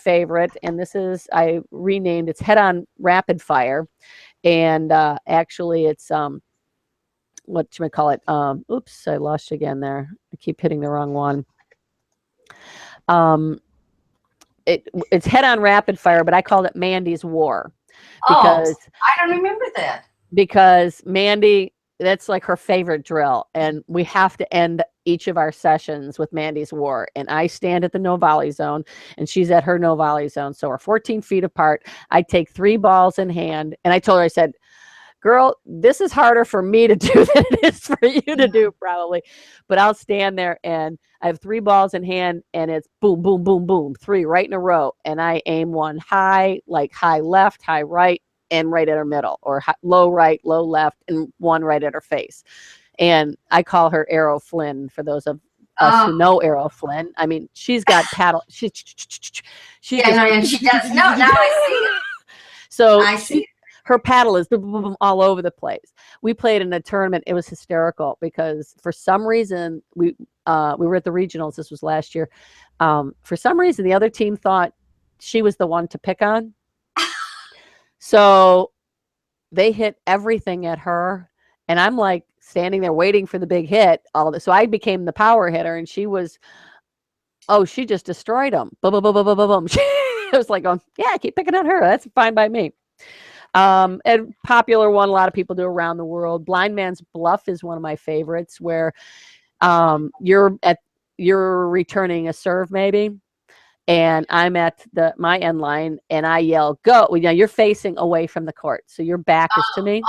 and this is, I renamed, it's head-on rapid fire. And actually it's, what should I call it? Oops, I lost you again there. I keep hitting the wrong one. It's head-on rapid fire, but I called it Mandy's War. Because I don't remember that. Because Mandy, that's like her favorite drill, and we have to end each of our sessions with Mandy's War. And I stand at the no volley zone, and she's at her no volley zone. So we're 14 feet apart. I take 3 balls in hand, and I told her, I said, girl, this is harder for me to do than it is for you to do, probably. But I'll stand there, and I have 3 balls in hand, and it's boom, boom, boom, boom, 3 right in a row. And I aim one high, like high left, high right, and right at her middle, or low right, low left, and one right at her face. And I call her Arrow Flynn, for those of us who know Arrow Flynn. I mean, she's got paddle. She does. No, now I see it. So I see her paddle is all over the place. We played in a tournament. It was hysterical because for some reason we were at the regionals. This was last year. For some reason, the other team thought she was the one to pick on. So they hit everything at her, and I'm like standing there waiting for the big hit. So I became the power hitter, and she was, she just destroyed them. Boom, boom, boom, boom, boom, boom. I was like, yeah, keep picking on her. That's fine by me. And popular one, a lot of people do around the world. Blind Man's Bluff is one of my favorites, where you're returning a serve maybe. And I'm at my end line, and I yell, go. Well, you're facing away from the court. So your back is to me.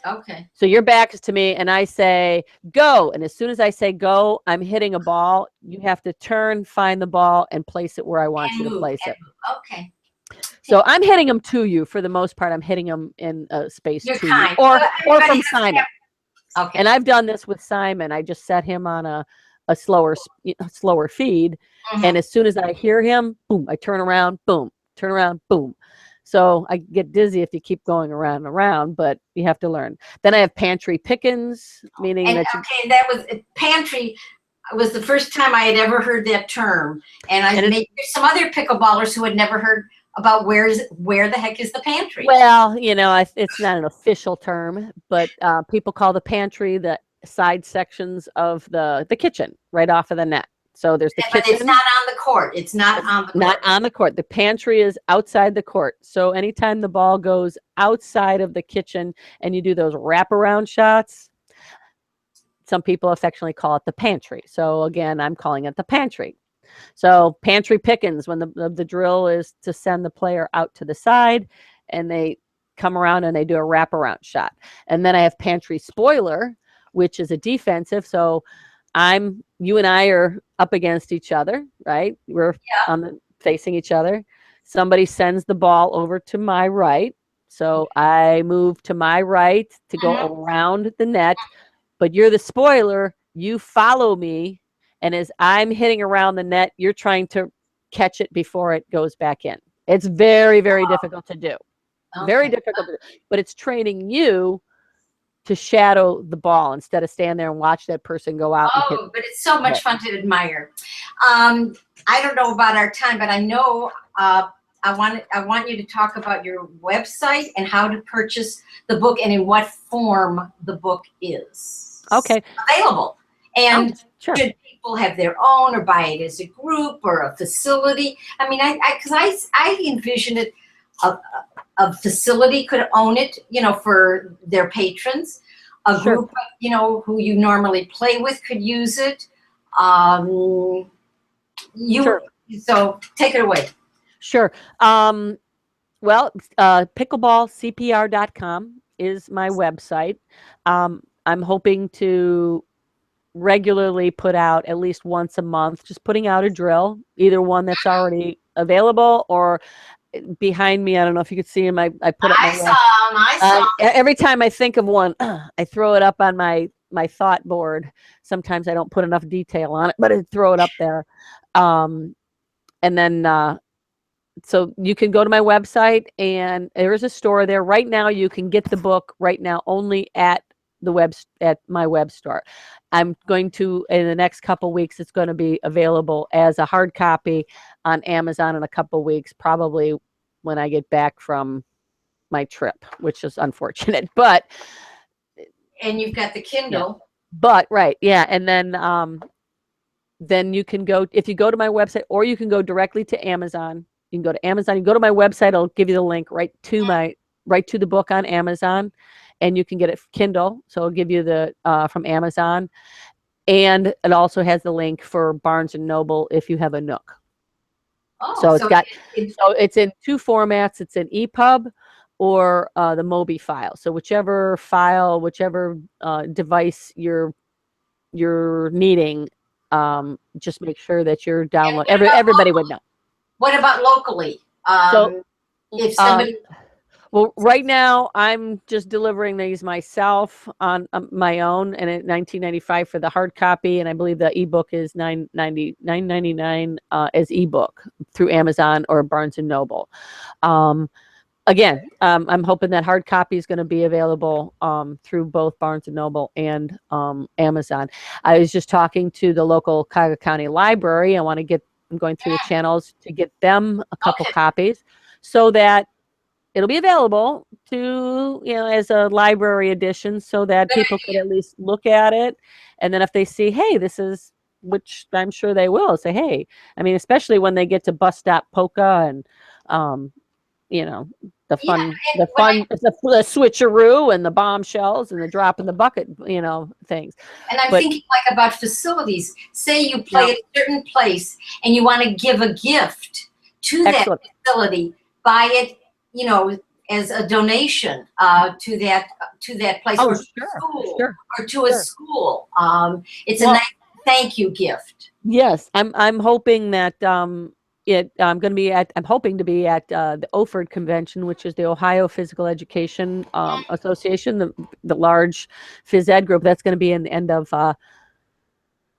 Okay. So your back is to me, and I say, go. And as soon as I say go, I'm hitting a ball. You have to turn, find the ball, and place it where I want you to place it. Okay. So I'm hitting them to you for the most part. I'm hitting them in a space You're to kind. you, or from Simon. Okay. And I've done this with Simon. I just set him on a slower feed, And as soon as I hear him, boom, I turn around, boom, turn around, boom. So I get dizzy if you keep going around and around, but you have to learn. Then I have pantry pickings, meaning And that okay, that was pantry. Was the first time I had ever heard that term, and I maybe some other pickleballers who had never heard about where the heck is the pantry. Well, you know, it's not an official term, but people call the pantry the side sections of the kitchen, right off of the net. So there's the But kitchen. it's not on the court. It's not on the court. Not on the court. The pantry is outside the court. So anytime the ball goes outside of the kitchen and you do those wraparound shots, some people affectionately call it the pantry. So again, I'm calling it the pantry. So pantry pickings, when the drill is to send the player out to the side and they come around and they do a wraparound shot. And then I have pantry spoiler, which is a defensive. So you and I are up against each other, right? We're facing each other. Somebody sends the ball over to my right. So I move to my right to go around the net, but you're the spoiler. You follow me. And as I'm hitting around the net, you're trying to catch it before it goes back in. It's very, very difficult to do. Okay. Very difficult to do. But it's training you to shadow the ball instead of stand there and watch that person go out. Oh, but it's so much fun to admire. I don't know about our time, but I know I want you to talk about your website and how to purchase the book and in what form the book is. Okay. Available. And sure. Should people have their own or buy it as a group or a facility? I mean, because I envision it. A facility could own it, you know, for their patrons. A group, you know, who you normally play with could use it. So take it away. Sure. Well, pickleballcpr.com is my website. I'm hoping to regularly put out at least once a month, just putting out a drill, either one that's already available or behind me. I don't know if you could see him. I put up I saw. Every time I think of one, I throw it up on my thought board. Sometimes I don't put enough detail on it, but I throw it up there. And then, so you can go to my website and there is a store there right now. You can get the book right now only at my web store. I'm going to, in the next couple weeks, it's going to be available as a hard copy on Amazon in a couple weeks, probably when I get back from my trip, which is unfortunate, but. And you've got the Kindle. Yeah. But right. Yeah. And then you can go, if you go to my website, or you can go directly to Amazon. You can go to Amazon, you go to my website, I'll give you the link right to the book on Amazon. And you can get it Kindle, so it'll give you the from Amazon, and it also has the link for Barnes and Noble if you have a Nook. Oh, so it's in two formats. It's an EPUB or the Mobi file. So whichever device you're needing, just make sure that you're downloading. Everybody would know. What about locally? If somebody. Well, right now I'm just delivering these myself on my own, and at $19.95 for the hard copy, and I believe the ebook is $9.99 as ebook through Amazon or Barnes and Noble. Again, I'm hoping that hard copy is going to be available through both Barnes and Noble and Amazon. I was just talking to the local Cuyahoga County Library. I'm going through the channels to get them a couple copies so that it'll be available to, as a library edition, so that people could at least look at it. And then if they see, hey, this is, which I'm sure they will, say, hey, I mean, especially when they get to Bus Stop Polka and, the switcheroo and the bombshells and the drop in the bucket, things. And I'm thinking like about facilities. Say you play at a certain place and you want to give a gift to that facility, buy it, as a donation to that place, or to a school. It's a nice thank you gift. Yes, I'm hoping that I'm hoping to be at the OFERD convention, which is the Ohio Physical Education Association, the large phys ed group. That's going to be in the end of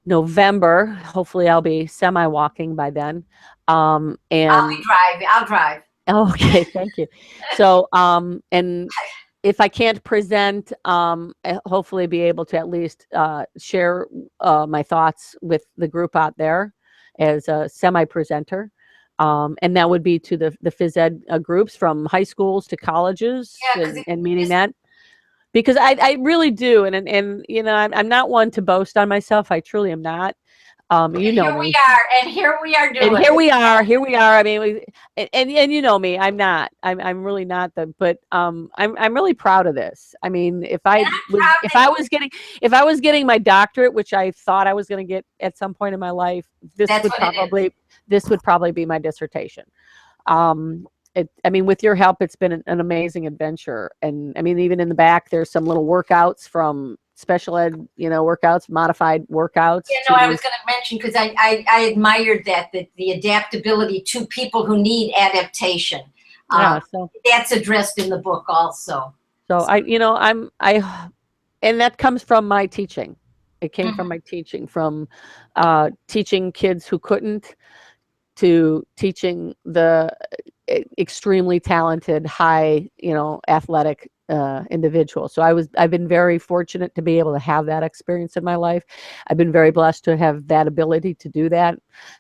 November. Hopefully, I'll be semi-walking by then. I'll And be driving. I'll drive. okay, thank you. So, and if I can't present, hopefully be able to at least share my thoughts with the group out there as a semi-presenter. And that would be to the phys ed groups from high schools to colleges, Yeah, because and meeting that. Because I really do, and you know, I'm not one to boast on myself. I truly am not. You know here me. we are, and here we are doing And here it. we are. Here we are. I mean, and you know me. I'm not. I'm really not the. But I'm really proud of this. I mean, if I was getting my doctorate, which I thought I was going to get at some point in my life, That's what this would probably be my dissertation. I mean, with your help, it's been an amazing adventure. And I mean, even in the back, there's some little workouts from special ed, you know, workouts, modified workouts. You know, I was going to mention, because I admired that the adaptability to people who need adaptation. Yeah, so That's addressed in the book also. So and that comes from my teaching. It came from my teaching, from teaching kids who couldn't, to teaching the extremely talented, high, you know, athletic individual. So I've been very fortunate to be able to have that experience in my life. I've been very blessed to have that ability to do that.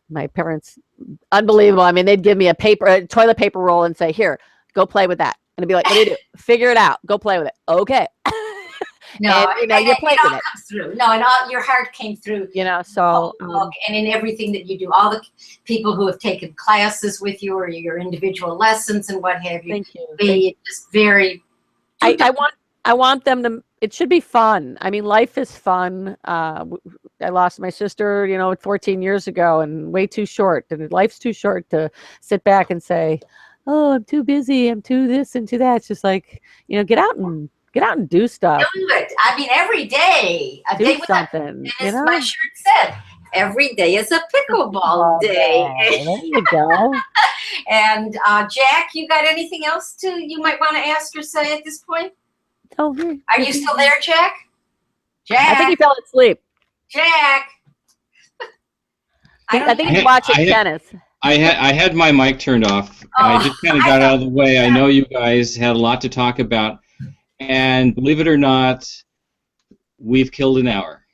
My parents, unbelievable. I mean, they'd give me a toilet paper roll and say, "Here, go play with that." And I'd be like, "What do you do?" "Figure it out. Go play with it." "Okay." No, and, you know, you played with it. Comes through. No, and all your heart came through. You know, so and in everything that you do, all the people who have taken classes with you, or your individual lessons and what have you. Thank you. They just very. I want them to. It should be fun. I mean, life is fun. I lost my sister, you know, 14 years ago, and way too short. And life's too short to sit back and say, "Oh, I'm too busy. I'm too this and too that." It's just like, you know, get out and do stuff. Do it. I mean, every day. A Do day something. you know? My shirt said, every day is a pickleball day. There you go. And Jack, you got anything else you might want to ask or say at this point? Oh, here. Are you still there, Jack? Jack. I think he fell asleep. Jack. I think he's watching tennis. I had my mic turned off. I just kind of got out of the way. I know you guys had a lot to talk about. And believe it or not, we've killed an hour.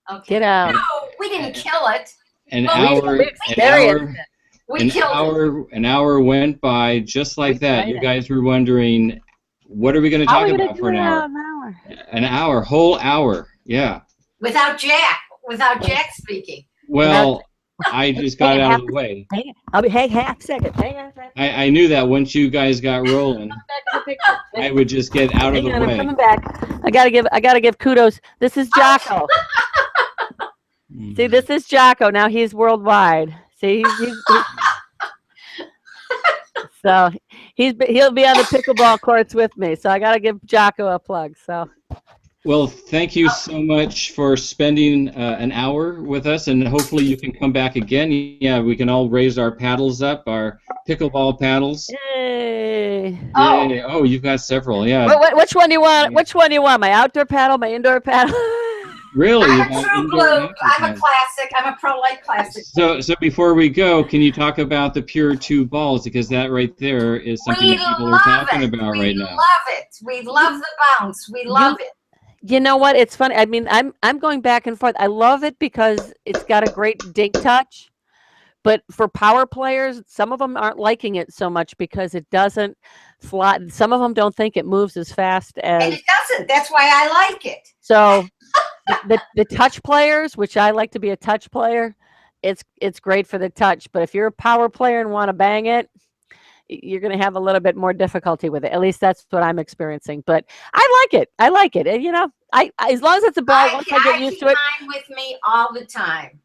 Okay. Get out. No, we didn't kill it. An hour went by just like that. You guys were wondering, what are we going to talk about for an hour? An hour, whole hour, yeah. Without Jack speaking. Well, I just got out of the way. I'll be half a second. Hang on. I knew that once you guys got rolling, I would just get out of the way. I'm coming back. I gotta give kudos. This is Jocko. See, this is Jocko. Now he's worldwide. See, so he'll be on the pickleball courts with me. So I gotta give Jocko a plug. So. Well, thank you so much for spending an hour with us, and hopefully you can come back again. Yeah, we can all raise our paddles up, our pickleball paddles. Yay! Yay. Oh, you've got several, yeah. Which one do you want? Which one do you want? My outdoor paddle, my indoor paddle? Really? I'm a true blue. I'm a classic. I'm a pro-light classic. So before we go, can you talk about the Pure 2 balls? Because that right there is something that people are talking about right now. We love it. We love the bounce. We love it. You know what? It's funny. I mean, I'm going back and forth. I love it because it's got a great dink touch. But for power players, some of them aren't liking it so much because it doesn't fly. Some of them don't think it moves as fast as. And it doesn't. That's why I like it. So the touch players, which I like to be a touch player, it's great for the touch. But if you're a power player and want to bang it, you're going to have a little bit more difficulty with it. At least that's what I'm experiencing. But I like it. And, you know, I as long as it's a ball, once I get used to it. Mine with me all the time.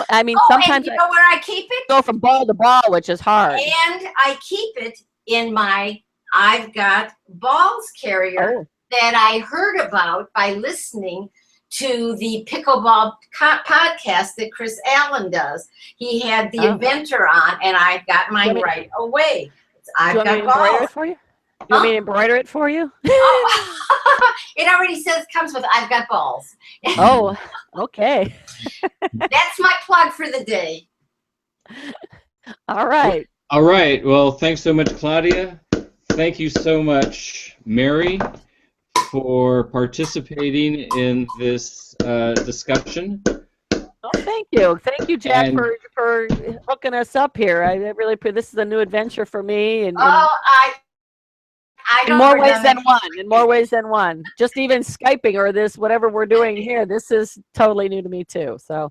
I mean, sometimes and you know where I keep it? Go from ball to ball, which is hard. And I keep it in my I've Got Balls carrier that I heard about by listening to the Pickleball podcast that Chris Allen does. He had the inventor on, and I got mine right away. I've got balls. For you? You want me to embroider it for you? Oh, it already says comes with I've got balls. Oh, okay. That's my plug for the day. All right. All right. Well, thanks so much, Claudia. Thank you so much, Mary, for participating in this discussion. Oh, thank you. Thank you, Jack, And for hooking us up here. I really this is a new adventure for me, and Oh, I in don't more ways than remember. one. In more ways than one. Just even Skyping or this, whatever we're doing here, this is totally new to me too. So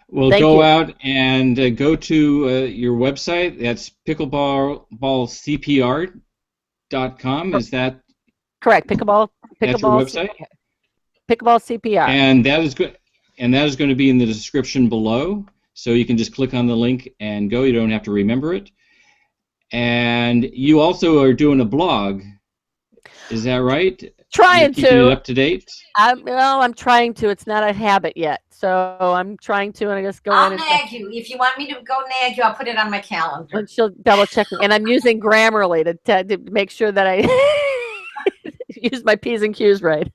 we'll thank go you. out and go to your website. That's pickleballcpr.com. Is that Correct. that's your website? Pickleball CPR. And that is good. And that is going to be in the description below. So you can just click on the link and go. You don't have to remember it. And you also are doing a blog. Is that right? Trying You're keeping it to. up to date? I'm trying to. It's not a habit yet. So I'm trying to, and I just go I'll in and nag you. If you want me to go nag you, I'll put it on my calendar. and she'll double check me. And I'm using Grammarly to make sure that I use my P's and Q's right.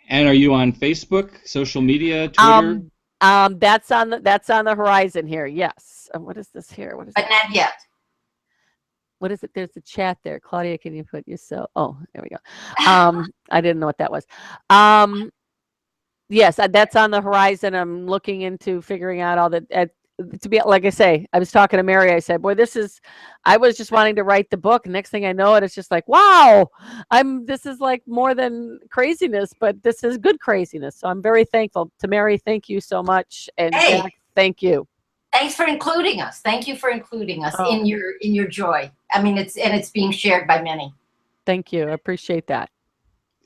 And are you on Facebook, social media, Twitter? That's on the horizon here. Yes. What is this here? What is But it? not yet. What is it? There's a chat there. Claudia, can you put yourself? Oh, there we go. I didn't know what that was. Yes, that's on the horizon. I'm looking into figuring out all the. To be like I say, I was talking to Mary. I said, "Boy, I was just wanting to write the book. Next thing I know, it's just like, wow, This is like more than craziness, but this is good craziness. So I'm very thankful to Mary. Thank you so much, and Hey. Jack, thank you. Thanks for including us. Thank you for including us Oh. in your joy. I mean, it's being shared by many. Thank you. I appreciate that.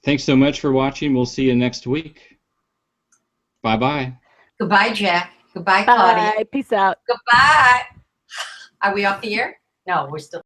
Thanks so much for watching. We'll see you next week. Bye-bye. Goodbye, Jack. Goodbye, Claudia. Bye. Peace out. Goodbye. Are we off the air? No, we're still.